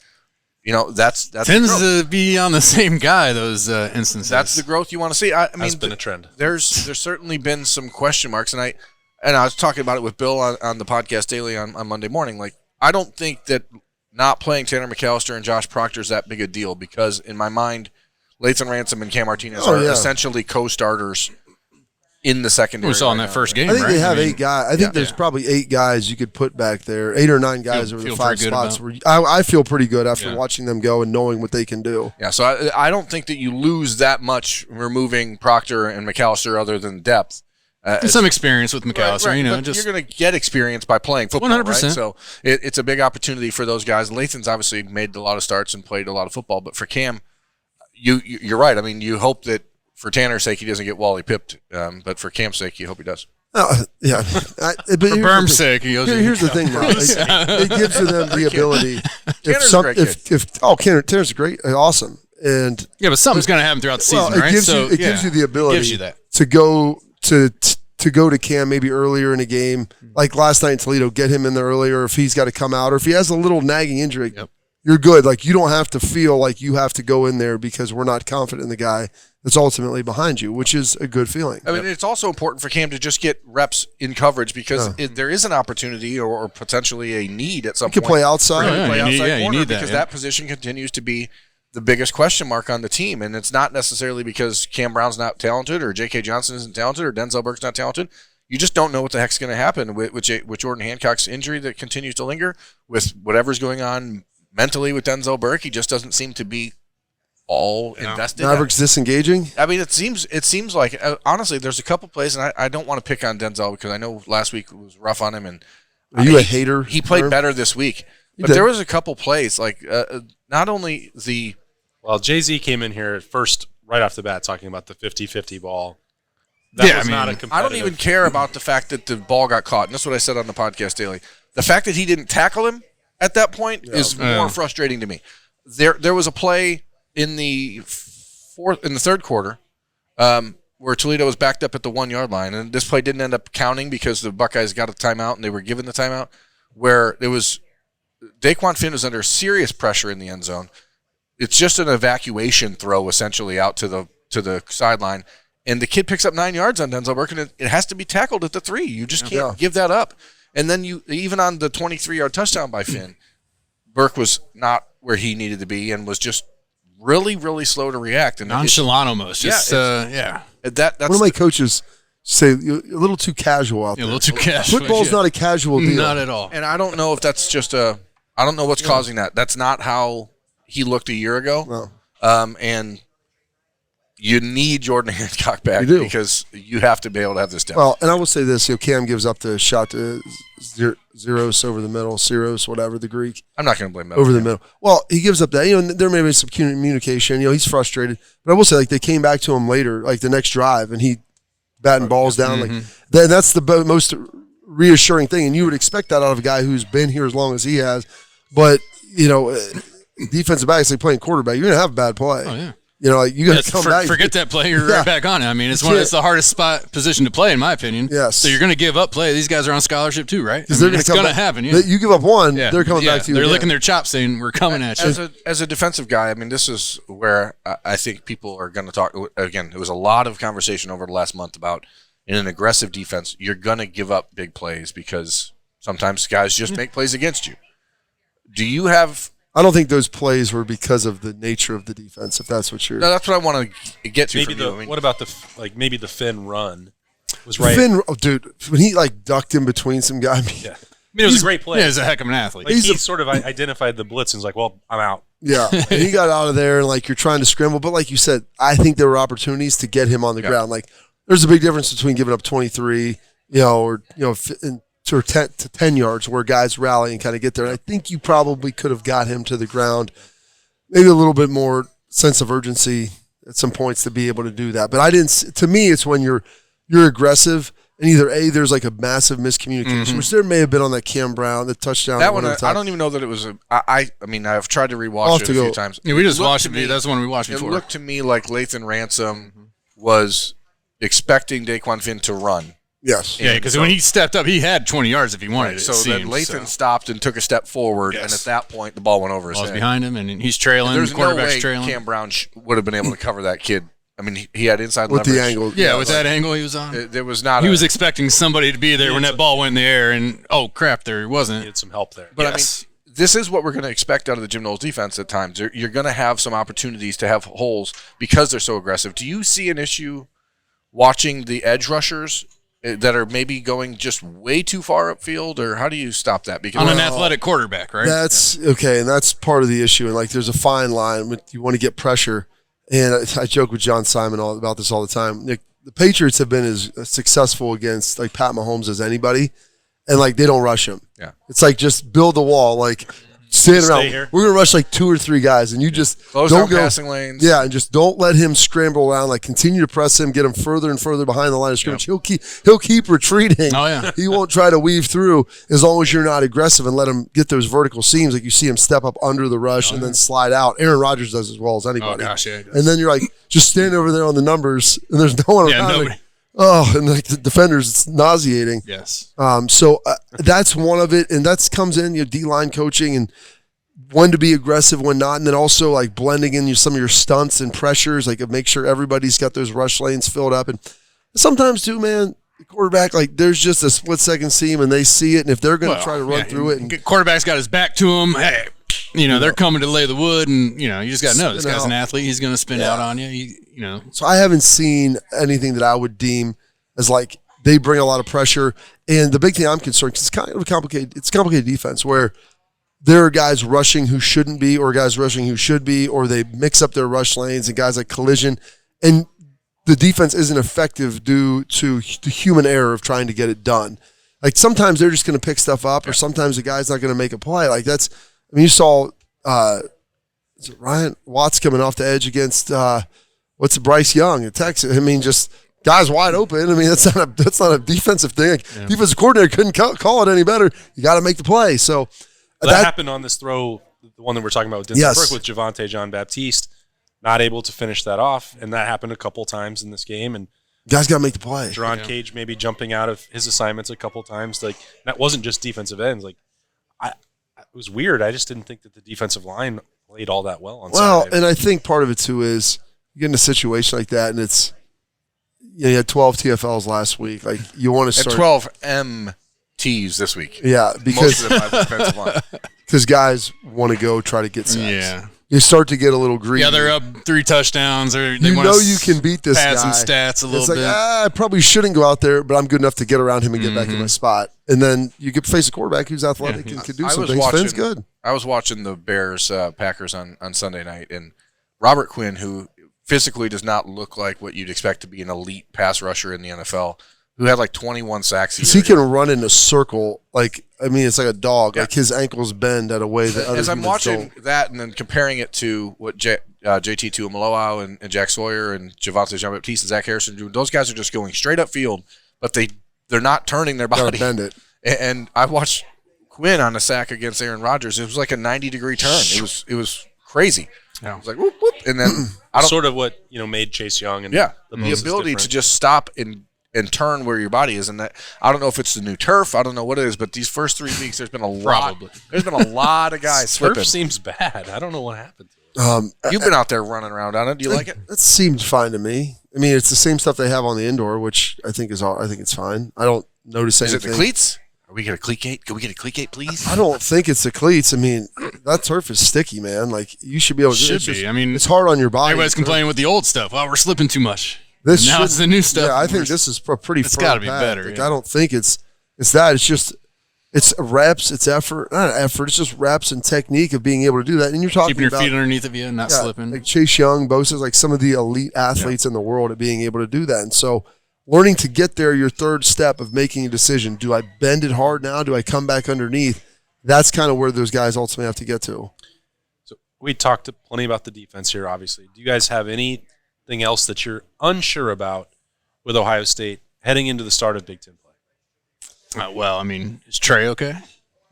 that's tends to be on the same guy. Those instances. That's the growth you want to see. I mean, has been a trend. There's certainly been some question marks, and I was talking about it with Bill on the podcast daily on Monday morning. Like, I don't think that not playing Tanner McAllister and Josh Proctor is that big a deal because in my mind, Lathan Ransom and Cam Martinez are essentially co-starters in the secondary. We saw in that first game. I think right? they have 8 guys. I think there's probably 8 guys you could put back there, 8 or 9 guys over the 5 spots. Where I feel pretty good after watching them go and knowing what they can do. Yeah, so I don't think that you lose that much removing Proctor and McAllister other than depth. Some experience with McAllister, right, just you're going to get experience by playing football, 100%. right? So it's a big opportunity for those guys. Lathan's obviously made a lot of starts and played a lot of football, but for Cam, you're right. I mean, you hope that for Tanner's sake he doesn't get Wally pipped, but for Cam's sake, you hope he does. Yeah. For Berm's sake, he goes. Here's the thing, though. It gives them the ability. Tanner's great, awesome, and but something's going to happen throughout the season, right? It gives you the ability to go to Cam maybe earlier in a game, like last night in Toledo, get him in there earlier if he's got to come out, or if he has a little nagging injury. You're good. Like, you don't have to feel like you have to go in there because we're not confident in the guy that's ultimately behind you, which is a good feeling. I mean, it's also important for Cam to just get reps in coverage because there is an opportunity or potentially a need at some point. You can play outside. You need that, because that position continues to be the biggest question mark on the team. And it's not necessarily because Cam Brown's not talented or J.K. Johnson isn't talented or Denzel Burke's not talented. You just don't know what the heck's going to happen with Jordan Hancock's injury that continues to linger, with whatever's going on mentally with Denzel Burke. He just doesn't seem to be all invested. Mavericks disengaging? I mean, it seems like, honestly, there's a couple plays, and I don't want to pick on Denzel because I know last week was rough on him. And Are you a hater? He played better this week. But there was a couple plays, like not only the... Well, Jay-Z came in here at first, right off the bat, talking about the 50-50 ball. That was not a competitive... I don't even care about the fact that the ball got caught, and that's what I said on the podcast daily. The fact that he didn't tackle him at that point is more frustrating to me. There was a play in the third quarter where Toledo was backed up at the 1-yard line, and this play didn't end up counting because the Buckeyes got a timeout and they were given the timeout, where there was Daquan Finn was under serious pressure in the end zone. It's just an evacuation throw essentially out to the sideline, and the kid picks up 9 yards on Denzel Burke, and it has to be tackled at the 3. You just can't give that up. And then even on the 23-yard touchdown by Finn, Burke was not where he needed to be and was just really, really slow to react. And nonchalant almost. That's one of my coaches say you're a little too casual out there. A little too casual. Football's not a casual deal. Not at all. And I don't know if that's just I don't know what's causing that. That's not how he looked a year ago. No. And you need Jordan Hancock back because you have to be able to have this down. Well, and I will say this: Cam gives up the shot to Zeros over the middle, Ceros, whatever the Greek. I'm not going to blame that over the middle. Well, he gives up that. There may be some communication. He's frustrated, but I will say, like, they came back to him later, like the next drive, and he batting balls down. Like that's the most reassuring thing, and you would expect that out of a guy who's been here as long as he has. But defensive back is like playing quarterback. You're going to have a bad play. Oh yeah. You got to come back. Forget that play. You're right back on it. I mean, it's the hardest position to play, in my opinion. Yes. So you're going to give up play. These guys are on scholarship too, right? It's going to happen. Yeah. You give up one, they're coming back to you. They're licking their chops, saying, "We're coming at you." As a defensive guy, I mean, this is where I think people are going to talk. Again, there was a lot of conversation over the last month about in an aggressive defense, you're going to give up big plays because sometimes guys just make plays against you. Do you have? I don't think those plays were because of the nature of the defense. If that's what you're, no, that's what I want to get to. Maybe from you. What about maybe the Finn run was right? Finn, dude, when he ducked in between some guys. Yeah, I mean, it was a great play. Yeah, he's a heck of an athlete. He sort of identified the blitz and was like, "Well, I'm out." Yeah, and he got out of there, and you're trying to scramble, but like you said, I think there were opportunities to get him on the ground. Like there's a big difference between giving up 23, or 10 to 10 yards where guys rally and kind of get there. And I think you probably could have got him to the ground, maybe a little bit more sense of urgency at some points to be able to do that. But to me, it's when you're aggressive. And either there's like a massive miscommunication, which there may have been on that Cam Brown, the touchdown. That one, I don't even know that it was I mean, I've tried to rewatch it a few times. Yeah, we just watched it. That's the one we watched before. It looked to me like Lathan Ransom was expecting Daquan Finn to run. Yes. Yeah, because when he stepped up, he had 20 yards if he wanted it. So then Lathan stopped and took a step forward, and at that point, the ball went over his head. Behind him, and he's trailing. There's the quarterback's no way trailing. Cam Brown would have been able to cover that kid. I mean, he had inside with leverage. the angle. Yeah, with that angle he was on. There was not. He was expecting somebody to be there when that ball went in the air, and oh crap, there he wasn't. He had some help there. But I mean, this is what we're going to expect out of the Jim Knowles defense at times. You're going to have some opportunities to have holes because they're so aggressive. Do you see an issue watching the edge rushers that are maybe going just way too far upfield, or how do you stop that? Because on an athletic quarterback, right? That's okay, and that's part of the issue. And like, there's a fine line. You want to get pressure. And I joke with John Simon about this all the time. Nick, the Patriots have been as successful against like Pat Mahomes as anybody, and like they don't rush him. Yeah, it's like just build the wall. Like stand around. Here. We're gonna rush like 2 or 3 guys, and you just close don't down go passing lanes. Yeah, and just don't let him scramble around. Like continue to press him, get him further and further behind the line of scrimmage. He'll keep retreating. Oh yeah, he won't try to weave through as long as you're not aggressive and let him get those vertical seams. Like you see him step up under the rush and then slide out. Aaron Rodgers does as well as anybody. Oh gosh, yeah. And then you're like, just stand over there on the numbers, and there's no one around. Nobody. Like, and like the defenders, it's nauseating. Yes. So that's one of it, and that comes in D-line coaching and when to be aggressive, when not, and then also like blending in some of your stunts and pressures, like make sure everybody's got those rush lanes filled up. And sometimes too, man, the quarterback, like there's just a split-second seam, and they see it, and if they're going to try to run through it, and quarterback's got his back to him. Hey, they're coming to lay the wood, and you just got to know this guy's an athlete. He's going to spin out on you. So I haven't seen anything that I would deem as like they bring a lot of pressure. And the big thing I'm concerned, because it's kind of a complicated defense where there are guys rushing who shouldn't be, or guys rushing who should be, or they mix up their rush lanes, and guys like collision, and the defense isn't effective due to the human error of trying to get it done. Like sometimes they're just going to pick stuff up, or sometimes the guy's not going to make a play. Like you saw is it Ryan Watts coming off the edge against Bryce Young at Texas. I mean, just guys wide open. I mean, that's not a defensive thing. Like, defensive coordinator couldn't call it any better. You got to make the play. So that happened on this throw, the one that we're talking about with Denzel Burke with Javonte Jean-Baptiste, not able to finish that off, and that happened a couple times in this game. And guys got to make the play. Jerron Cage maybe jumping out of his assignments a couple times. Like that wasn't just defensive ends. Like it was weird. I just didn't think that the defensive line played all that well on Saturday. And I think part of it too is you get in a situation like that, and it's you had 12 TFLs last week. Like you want to start 12 MTs this week. Yeah, because most of them have defensive line. Because guys want to go try to get sacks. Yeah. You start to get a little greedy. Yeah, they're up 3 touchdowns. Or they you can beat this guy. Pad some stats a little bit. I probably shouldn't go out there, but I'm good enough to get around him and get back in my spot. And then you could face a quarterback who's athletic and can do some things. Finn's good. I was watching the Bears Packers on Sunday night, and Robert Quinn, who physically does not look like what you'd expect to be an elite pass rusher in the NFL, who had like 21 sacks. He can run in a circle. It's like a dog. Yeah. Like his ankles bend at a way that other As I'm watching don't. that and then comparing it to what JT Tuimoloau and Jack Sawyer and Javonte Jean-Baptiste and Zach Harrison do, those guys are just going straight up field, but they're not turning their body. Bend it. And I watched Quinn on a sack against Aaron Rodgers. It was like a 90-degree turn. It was crazy. Yeah. It was like whoop whoop, and then sort of what made Chase Young and the ability to just stop and turn where your body is, and that I don't know if it's the new turf, I don't know what it is, but these first 3 weeks there's been a lot. There's been a lot of guys slipping. Turf seems bad. I don't know what happened to it. You've been out there running around on it. Do you like it? It seemed fine to me. I mean, it's the same stuff they have on the indoor, which I think it's fine. I don't notice anything. Is it the cleats? Are we get a cleat gate? Can we get a cleat gate, please? I don't think it's the cleats. I mean, that turf is sticky, man. Like you should be able to. It's hard on your body. Everybody's complaining with the old stuff. Well, we're slipping too much. Now it's the new stuff. Yeah, I think this is a pretty. It's got to be better. Like, I don't think it's that. It's just it's reps, it's effort. Not effort. It's just reps and technique of being able to do that. And you're talking keeping your about, feet underneath of you and not slipping. Like Chase Young, Bosa's like some of the elite athletes in the world at being able to do that. And so learning to get there, your third step of making a decision. Do I bend it hard now? Do I come back underneath? That's kind of where those guys ultimately have to get to. So we talked plenty about the defense here, obviously. Do you guys have anything else that you're unsure about with Ohio State heading into the start of Big Ten play? Well, I mean, is Trey okay?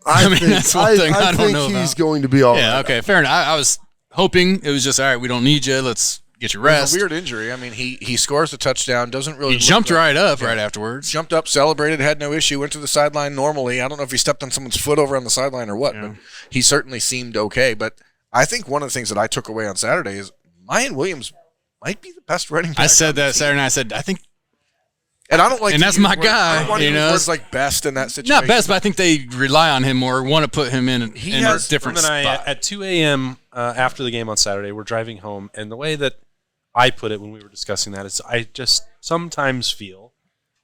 I mean, that's one thing I don't know think he's about. going to be all right. Yeah, okay, fair enough. I was hoping it was just, all right, we don't need you. Let's get your rest. It was a weird injury. I mean, he scores a touchdown, doesn't really. He jumped right up right afterwards. Jumped up, celebrated, had no issue, went to the sideline normally. I don't know if he stepped on someone's foot over on the sideline or what, but he certainly seemed okay. But I think one of the things that I took away on Saturday is Mayan Williams might be the best running back. I said that Saturday night. I said, I think. And I don't like. And that's my guy. I don't want to use words like best in that situation. Not best, but I think they rely on him more, want to put him in a different spot. At 2 a.m. After the game on Saturday, we're driving home, and the way that I put it when we were discussing that is I just sometimes feel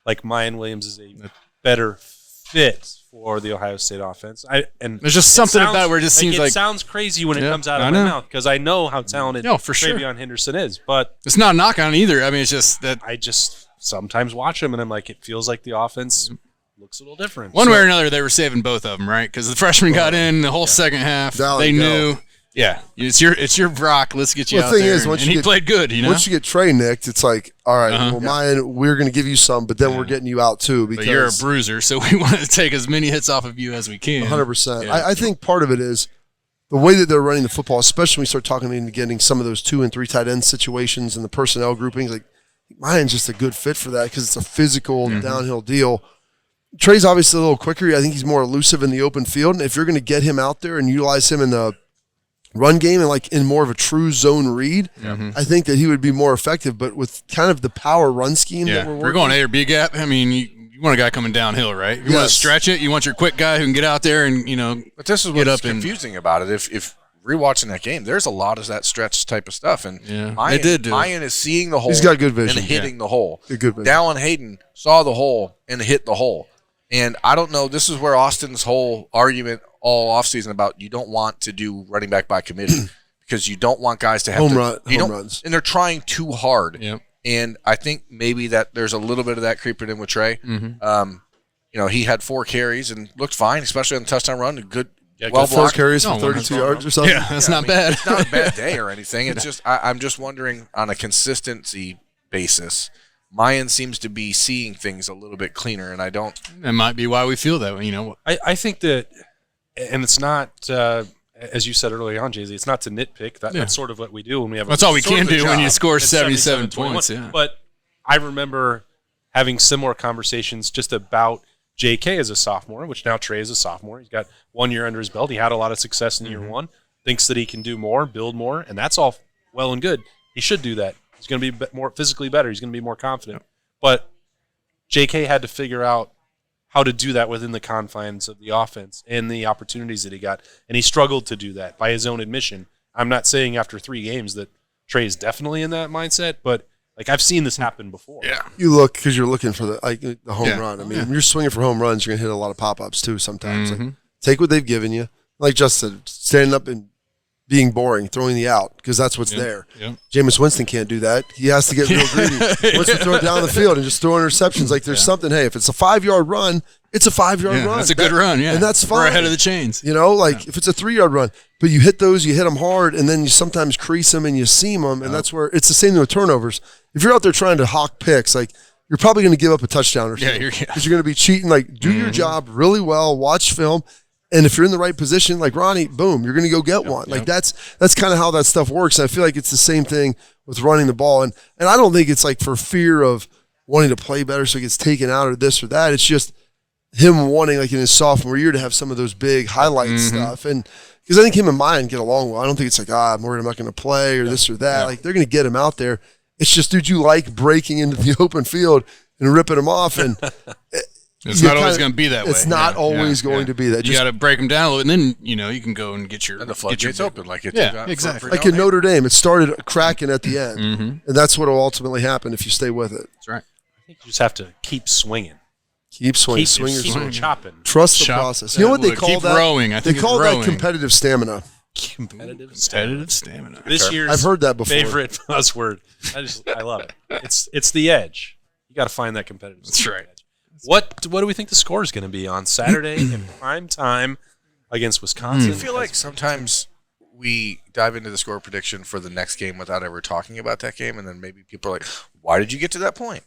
like Mayan Williams is a better fit for the Ohio State offense. There's just something about it where it just seems like it sounds crazy when it comes out of my mouth because I know how talented Travion Henderson is, but it's not a knock on either. I mean, it's just that I just sometimes watch him and I'm like, it feels like the offense looks a little different. One way or another, they were saving both of them, right? Because the freshman got in the whole second half. They knew. Yeah, it's your Brock. Let's get you out there. And he played good, you know? Once you get Trey nicked, it's like, all right, Mayan, we're going to give you some, but then we're getting you out too. Because but you're a bruiser, so we want to take as many hits off of you as we can. 100%. Yeah. I think part of it is the way that they're running the football, especially when we start talking into getting some of those 2 and 3 tight end situations and the personnel groupings. Like, Mayan's just a good fit for that because it's a physical downhill deal. Trey's obviously a little quicker. I think he's more elusive in the open field. And if you're going to get him out there and utilize him in the run game and like in more of a true zone read, I think that he would be more effective. But with kind of the power run scheme that we're going A or B gap, I mean, you want a guy coming downhill, right? You want to stretch it. You want your quick guy who can get out there and, But this is what's confusing about it. If rewatching that game, there's a lot of that stretch type of stuff. And Mayan is seeing the hole. He's got good vision. And hitting the hole. Good vision. Dallin Hayden saw the hole and hit the hole. And I don't know, this is where Austin's whole argument all offseason about you don't want to do running back by committee because you don't want guys to have home runs. And they're trying too hard. Yep. And I think maybe that there's a little bit of that creeping in with Trey. He had 4 carries and looked fine, especially on the touchdown run. Good. Well, 4 carries for 32 yards or something. Yeah, that's not bad. It's not a bad day or anything. It's just I'm just wondering on a consistency basis, Mayan seems to be seeing things a little bit cleaner, and I don't. That might be why we feel that way. You know, I think that, and it's not as you said early on, Jay-Z. It's not to nitpick. That's sort of what we do when we have. That's all we can do when you score 77 points. Yeah. But I remember having similar conversations just about J.K. as a sophomore, which now Trey is a sophomore. He's got 1 year under his belt. He had a lot of success in year one. Thinks that he can do more, build more, and that's all well and good. He should do that. He's going to be more physically better. He's going to be more confident. But J.K. had to figure out how to do that within the confines of the offense and the opportunities that he got, and he struggled to do that by his own admission. I'm not saying after 3 games that Trey is definitely in that mindset, but like I've seen this happen before. Yeah, you look because you're looking for the home run. I mean, when you're swinging for home runs, you're gonna hit a lot of pop-ups too. Sometimes, like, take what they've given you. Like Justin, standing up and being boring, throwing the out because that's what's there. Jameis Winston can't do that. He has to get real greedy. Wants to throw it down the field and just throw interceptions. Like there's something. Hey, if it's a 5-yard run, it's a 5-yard run. That's a good run. Yeah, and that's fine. We're ahead of the chains. You know, if it's a 3-yard run, but you hit those, you hit them hard, and then you sometimes crease them and you seam them, and that's where it's the same thing with turnovers. If you're out there trying to hawk picks, like you're probably going to give up a touchdown or two because you're going to be cheating. Like do your job really well, watch film. And if you're in the right position, like Ronnie, boom, you're going to go get one. Like that's kind of how that stuff works. And I feel like it's the same thing with running the ball. And I don't think it's like for fear of wanting to play better so he gets taken out or this or that. It's just him wanting, like in his sophomore year, to have some of those big highlight stuff. And because I think him and Mayan get along well. I don't think it's like, I'm worried I'm not going to play or this or that. Like they're going to get him out there. It's just, dude, you like breaking into the open field and ripping him off. And it's not always going to be that way. It's not always going to be that. You got to break them down a little, and then you can go and get your and the floodgates open like it did. Exactly. Like in Notre Dame, it started cracking at the end, and that's what will ultimately happen if you stay with it. That's right. I think you just have to keep swinging. Keep swinging. Keep chopping. Trust the process. You know what they call that? Rowing. I think they call that competitive stamina. Competitive stamina. This year's I've heard that before. Favorite buzzword. I love it. It's the edge. You got to find that competitive. That's right. What do we think the score is going to be on Saturday in prime time against Wisconsin? I feel like sometimes we dive into the score prediction for the next game without ever talking about that game, and then maybe people are like, "Why did you get to that point?"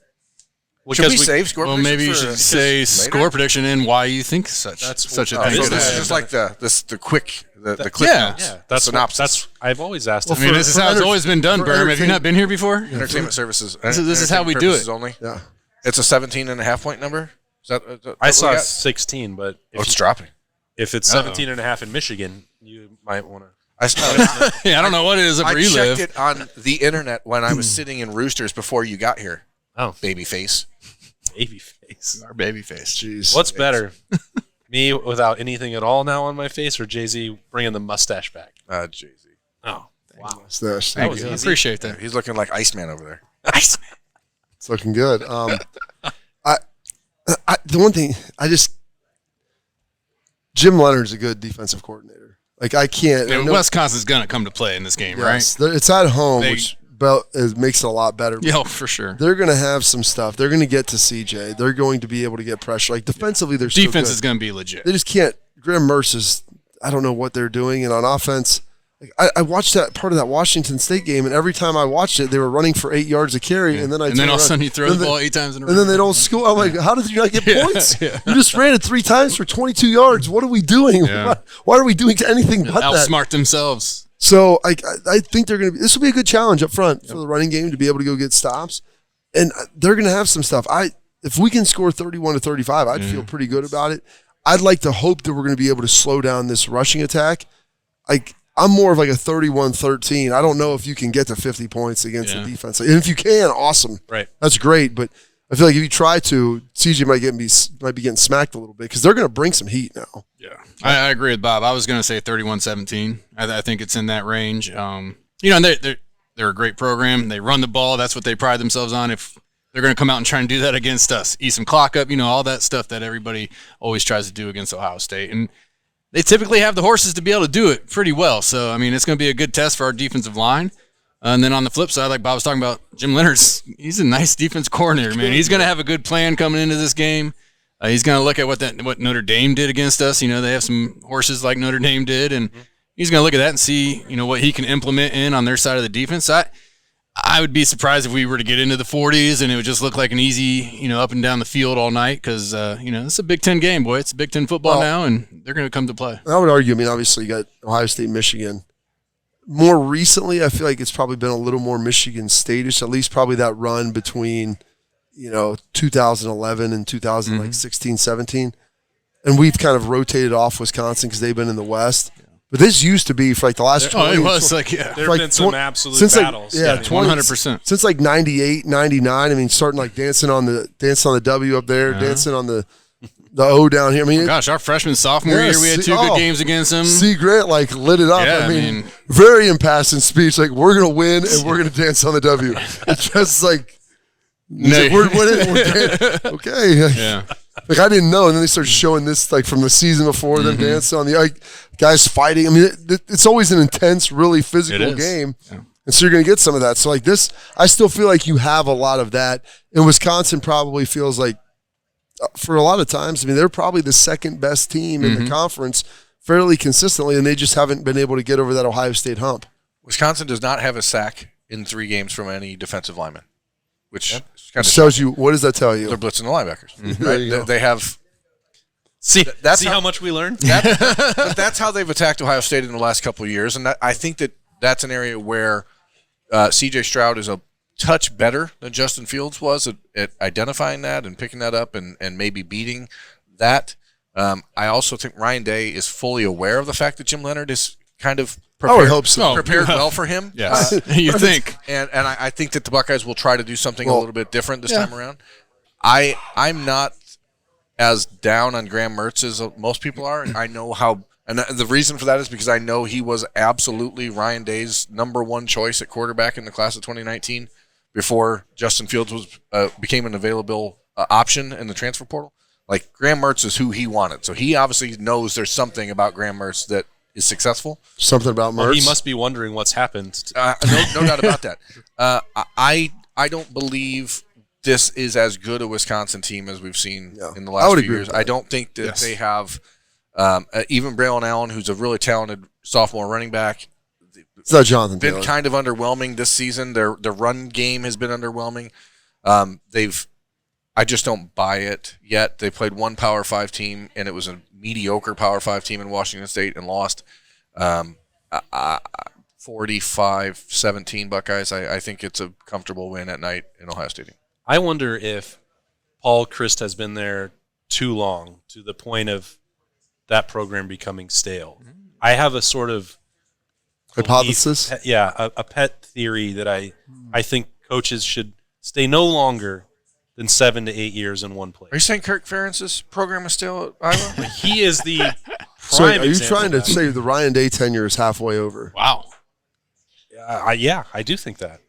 Should we save score prediction? Well, maybe you should say score prediction and why you think such a thing. So this is just like the quick the clip notes. Yeah, that's synopsis. That's I've always asked. I mean, this is how it's always been done, Birmingham. Have you not been here before? Entertainment services. This is how we do it. Only. Yeah. It's a 17.5 point number. Is that I saw 16, but it's dropping. If it's 17.5 in Michigan, you might want to. I don't know what it is where you live. I checked it on the internet when I was sitting in Roosters before you got here. Oh, baby face. Baby face. Our baby face. Jeez. What's better? Me without anything at all now on my face, or Jay-Z bringing the mustache back? Jay-Z. Oh, wow. Mustache. I appreciate that. He's looking like Iceman over there. Iceman. It's looking good. The one thing Jim Leonard's a good defensive coordinator. Like I can't. Wisconsin's gonna come to play in this game, right? It's at home, which makes it a lot better. Yeah, for sure. They're gonna have some stuff. They're gonna get to CJ. They're going to be able to get pressure. Like defensively, their defense is gonna be legit. They just can't. Graham Mertz is. I don't know what they're doing, and on offense. I watched that part of that Washington State game, and every time I watched it, they were running for 8 yards a carry, and then all of a sudden you throw the ball 8 times in a row, and then they don't score. I'm like, how did you not get points? You just ran it 3 times for 22 yards. What are we doing? Yeah. Why are we doing anything but that? Outsmart themselves. So I think they're going to. This will be a good challenge up front for the running game to be able to go get stops, and they're going to have some stuff. If we can score 31-35, I'd feel pretty good about it. I'd like to hope that we're going to be able to slow down this rushing attack. I'm more of like a 31-13. I don't know if you can get to 50 points against the defense. And if you can, awesome. Right. That's great. But I feel like if you try to, CJ might be getting smacked a little bit because they're going to bring some heat now. Yeah. I agree with Bob. I was going to say 31-17. I think it's in that range. And they're a great program. They run the ball. That's what they pride themselves on. If they're going to come out and try and do that against us, eat some clock up, all that stuff that everybody always tries to do against Ohio State. And they typically have the horses to be able to do it pretty well. So, it's going to be a good test for our defensive line. And then on the flip side, like Bob was talking about, Jim Leonard's, he's a nice defense coordinator, man. He's going to have a good plan coming into this game. He's going to look at what Notre Dame did against us. They have some horses like Notre Dame did, and he's going to look at that and see, what he can implement on their side of the defense. I would be surprised if we were to get into the 40s and it would just look like an easy, up and down the field all night because, it's a Big Ten game, boy. It's Big Ten football now, and they're going to come to play. I would argue, obviously you got Ohio State, Michigan. More recently, I feel like it's probably been a little more Michigan State-ish, at least probably that run between, 2011 and 2016, 17. And we've kind of rotated off Wisconsin because they've been in the West. But this used to be for like the last 20 years. It was like, yeah. There have been some absolute battles. 100%. Since like 98, 99, starting like dancing on the W up there, dancing on the O down here. Our freshman, sophomore year, we had 2 good games against them. C. Grant lit it up. Yeah, very impassioned speech. Like, we're going to win and we're going to dance on the W. It's just like, we're winning. Okay. Yeah. Like, I didn't know. And then they started showing this, like, from the season before, them dancing on the guys fighting. It's always an intense, really physical game. Yeah. And so you're going to get some of that. So, like, this, I still feel like you have a lot of that. And Wisconsin probably feels like, for a lot of times, they're probably the second best team in the conference fairly consistently, and they just haven't been able to get over that Ohio State hump. Wisconsin does not have a sack in 3 games from any defensive lineman, which tells you, what does that tell you? They're blitzing the linebackers. Right? They have. See how much we learned? But that's how they've attacked Ohio State in the last couple of years, and I think that's an area where C.J. Stroud is a touch better than Justin Fields was at identifying that and picking that up and maybe beating that. I also think Ryan Day is fully aware of the fact that Jim Leonard is kind of prepared, I would hope so. Prepared well for him. Yes. You think. And I think that the Buckeyes will try to do something a little bit different this time around. I'm not as down on Graham Mertz as most people are. I know how – and the reason for that is because I know he was absolutely Ryan Day's number 1 choice at quarterback in the class of 2019 before Justin Fields became an available option in the transfer portal. Like, Graham Mertz is who he wanted. So he obviously knows there's something about Graham Mertz that is successful. Something about Mertz? Well, he must be wondering what's happened. No doubt about that. I don't believe this is as good a Wisconsin team as we've seen in the last few years. I don't think that they have even Braylon Allen, who's a really talented sophomore running back. It's not Jonathan been Taylor. Kind of underwhelming this season. Their run game has been underwhelming. I just don't buy it yet. They played one Power 5 team, and it was a mediocre Power 5 team in Washington State and lost 45-17 Buckeyes. I think it's a comfortable win at night in Ohio Stadium. I wonder if Paul Chryst has been there too long to the point of that program becoming stale. I have a sort of hypothesis. A pet theory that I think coaches should stay no longer than 7 to 8 years in one place. Are you saying Kirk Ferentz's program is still at Iowa? He is the prime So are you example trying to of that. say the Ryan Day tenure is halfway over? Wow. I do think that.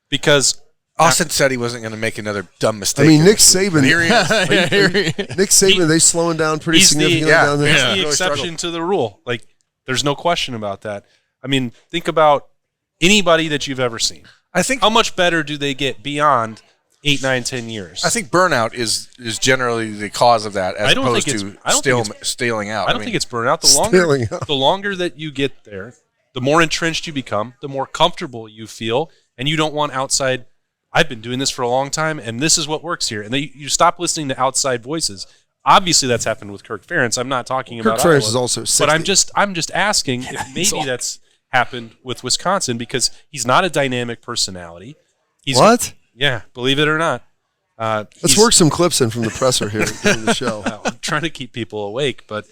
Because Austin said he wasn't going to make another dumb mistake. I mean, Nick Saban. Here he is. Nick Saban, they slowing down pretty significantly down there. He's the exception to the rule. Like, there's no question about that. I mean, think about anybody that you've ever seen. I think how much better do they get beyond 8, 9, 10 years? I think burnout is generally the cause of that, as opposed to staling out. I don't think it's burnout. The longer that you get there, the more entrenched you become, the more comfortable you feel, and you don't want outside. I've been doing this for a long time, and this is what works here. And you stop listening to outside voices. Obviously, that's happened with Kirk Ferentz. I'm not talking about Kirk Ferentz Iowa, is also 60. but I'm just asking if maybe that's happened with Wisconsin, because he's not a dynamic personality. What? Yeah, believe it or not. Let's work some clips in from the presser here during the show. I'm trying to keep people awake, but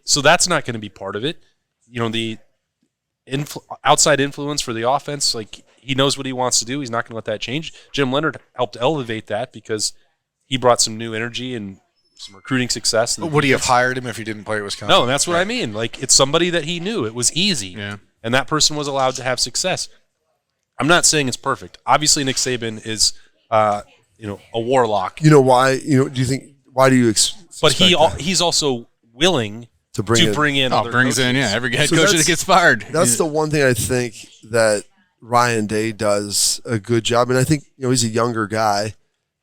so that's not going to be part of it. The outside influence for the offense, like, he knows what he wants to do. He's not going to let that change. Jim Leonard helped elevate that because he brought some new energy and some recruiting success. Would he have hired him if he didn't play at Wisconsin? No, that's what I mean. Like, it's somebody that he knew. It was easy, and that person was allowed to have success. I'm not saying it's perfect. Obviously, Nick Saban is, a warlock. You know why? Do you think? Why do you? But he's also willing to bring in. Other brings coaches. in every head coach that gets fired. That's the one thing I think that Ryan Day does a good job, and I think he's a younger guy,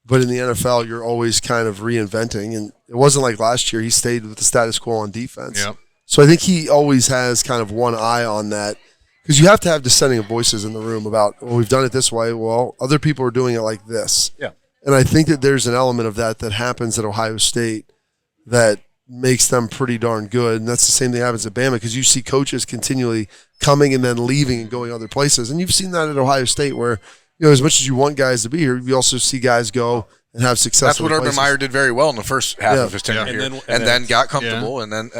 but in the NFL you're always kind of reinventing, and it wasn't like last year. He stayed with the status quo on defense. Yep. So I think he always has kind of one eye on that, because you have to have dissenting voices in the room about, well, we've done it this way. Well, other people are doing it like this. Yeah. And I think that there's an element of that happens at Ohio State that makes them pretty darn good. And that's the same thing that happens at Bama, because you see coaches continually coming and then leaving and going other places. And you've seen that at Ohio State where, as much as you want guys to be here, you also see guys go and have success. That's what Urban Meyer did very well in the first half of his tenure here. And then got comfortable and then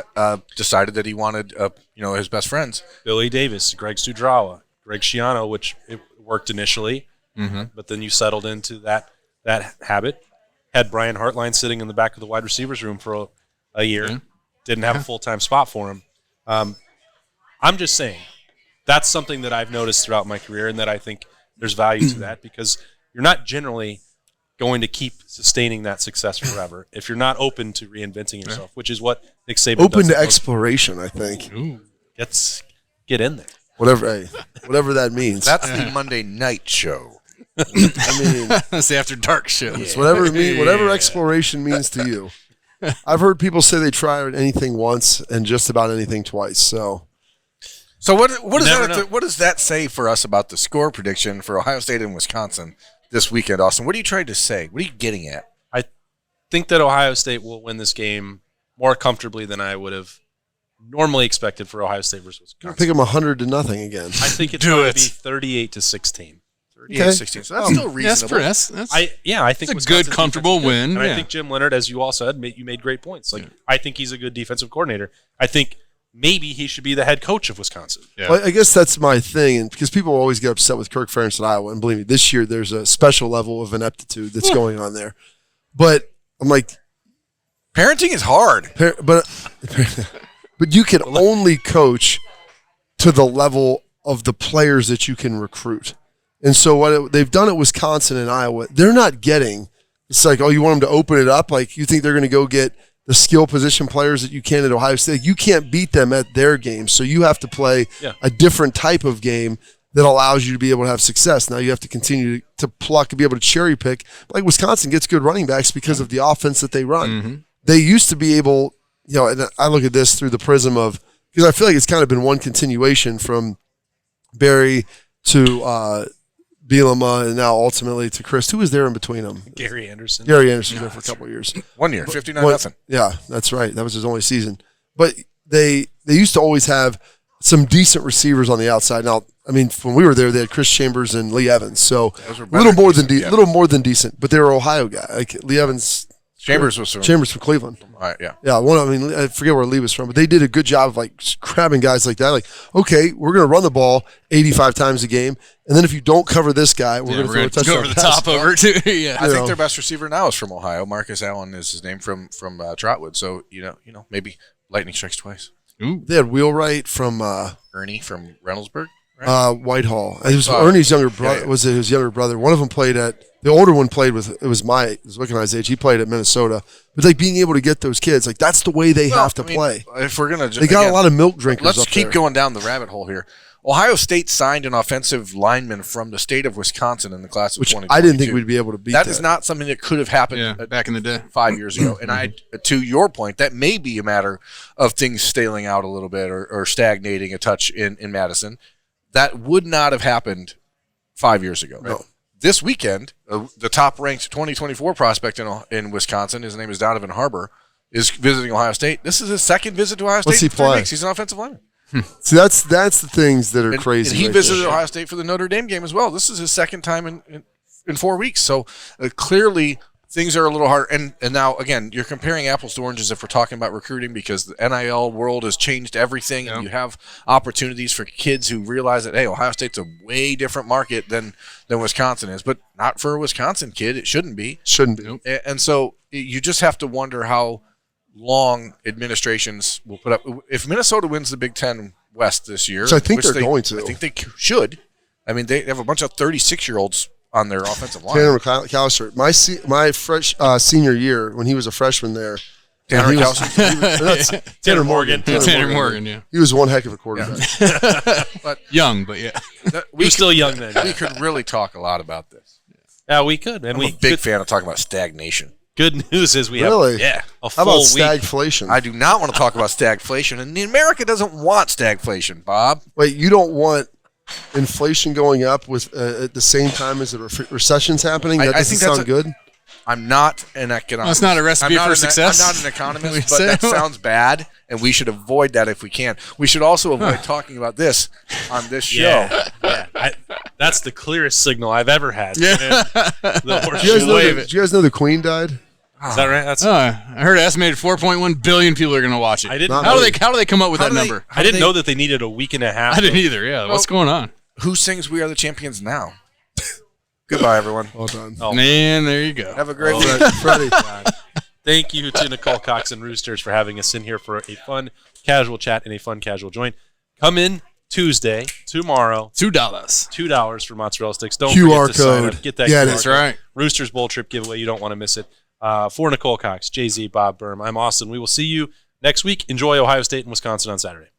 decided that he wanted his best friends. Billy Davis, Greg Studrawa, Greg Schiano, which it worked initially, but then you settled into that habit. Had Brian Hartline sitting in the back of the wide receivers room for a year. Didn't have a full-time spot for him. I'm just saying that's something that I've noticed throughout my career, and that I think there's value to that, because you're not generally going to keep sustaining that success forever if you're not open to reinventing yourself, which is what Nick Saban does. Open to exploration, I think. Ooh, get in there. Whatever that means. That's the Monday night show. I mean, that's the after dark show. It's whatever exploration means to you. I've heard people say they tried anything once and just about anything twice. So what does that say for us about the score prediction for Ohio State and Wisconsin this weekend, Austin? What are you trying to say? What are you getting at? I think that Ohio State will win this game more comfortably than I would have normally expected for Ohio State versus Wisconsin. I think I'm 100-0 again. I think it's going to be 38-16. 38-16. So that's still reasonable. I think it's a good, comfortable win. And I think Jim Leonard, as you all said, you made great points. I think he's a good defensive coordinator. I think maybe he should be the head coach of Wisconsin. Yeah. Well, I guess that's my thing, and because people always get upset with Kirk Ferentz at Iowa, and believe me, this year there's a special level of ineptitude that's going on there. But I'm like, parenting is hard. But you can only coach to the level of the players that you can recruit. And so they've done at Wisconsin and Iowa, they're not getting, it's like, oh, you want them to open it up? Like, you think they're going to go get the skill position players that you can at Ohio State? You can't beat them at their game. So you have to play a different type of game that allows you to be able to have success. Now you have to continue to pluck and be able to cherry pick. Like Wisconsin gets good running backs because of the offense that they run. Mm-hmm. They used to be able, and I look at this through the prism of, because I feel like it's kind of been one continuation from Barry to Bielema and now ultimately to Chris. Who was there in between them? Gary Anderson. Gary Anderson was there for a couple of years. 1 year, 59-0. Yeah, that's right. That was his only season. But they used to always have some decent receivers on the outside. Now, I mean, when we were there, they had Chris Chambers and Lee Evans, so a little more than decent. But they were Ohio guys. Like Lee Evans, Chambers from Cleveland. Yeah. I forget where Lee was from, but they did a good job of like grabbing guys like that. Like, okay, we're going to run the ball 85 times a game, and then if you don't cover this guy, we're going to throw a touchdown go over the top over too. Yeah, I think their best receiver now is from Ohio. Marcus Allen is his name from Trotwood. So maybe lightning strikes twice. Ooh. They had Wheelwright from Ernie from Reynoldsburg. Right? Whitehall. It was Ernie's younger brother. Was it his younger brother? One of them played at. The older one played with. It was Zwick and I's age. He played at Minnesota. But like being able to get those kids, like that's the way they have to play. If we're gonna, they got a lot of milk drinkers. Let's up keep there. going down the rabbit hole here. Ohio State signed an offensive lineman from the state of Wisconsin in the class of 2022. I didn't think we'd be able to beat that. That is not something that could have happened back in the day 5 years ago. And to your point, that may be a matter of things staling out a little bit or stagnating a touch in Madison. That would not have happened 5 years ago. No. This weekend, the top-ranked 2024 prospect in Wisconsin, his name is Donovan Harbour, is visiting Ohio State. This is his second visit to Ohio State. What's he in 3 play? weeks. He's an offensive lineman. See, that's the things that are crazy. And he right visited there. Ohio State for the Notre Dame game as well. This is his second time in 4 weeks. So clearly things are a little hard. And now, again, you're comparing apples to oranges if we're talking about recruiting because the NIL world has changed everything. And you have opportunities for kids who realize that, hey, Ohio State's a way different market than Wisconsin is. But not for a Wisconsin kid. It shouldn't be. Shouldn't be. And so you just have to wonder how long administrations will put up. If Minnesota wins the Big Ten West this year, which I think they're going to. I think they should. I mean, they have a bunch of 36-year-olds on their offensive line. Tanner McAllister. My fresh senior year when he was a freshman there. Tanner McAllister. Tanner Morgan. Tanner Morgan. Yeah. He was one heck of a quarterback. But young, but yeah. We were still young then. We could really talk a lot about this. Yeah, we could. And I'm a big fan of talking about stagnation. Good news is we have a full How about week. stagflation? I do not want to talk about stagflation, and America doesn't want stagflation, Bob. Wait, you don't want inflation going up with at the same time as the recession's happening? That doesn't sound good. I'm not an economist. That's not a recipe for success. I'm not an economist, but that sounds bad, and we should avoid that if we can. We should also avoid talking about this on this show. Yeah. That's the clearest signal I've ever had. Yeah. Did you guys know the Queen died? Is that right? That's I heard estimated 4.1 billion people are going to watch it. I didn't. How do they come up with that number? I didn't know that they needed a week and a half. I didn't either. Yeah. What's going on? Who sings "We Are the Champions" now? Goodbye, everyone. Well done. Oh. Man, there you go. Have a great week, Freddie. Thank you to Nicole Cox and Roosters for having us in here for a fun casual chat and a fun casual joint. Come in Tuesday, tomorrow. $2 for mozzarella sticks. Don't QR forget to sign code. up. Get that Yeah, QR that's code. right. Roosters Bowl Trip giveaway. You don't want to miss it. For Nicole Cox, Jay-Z, Bob Berm, I'm Austin. We will see you next week. Enjoy Ohio State and Wisconsin on Saturday.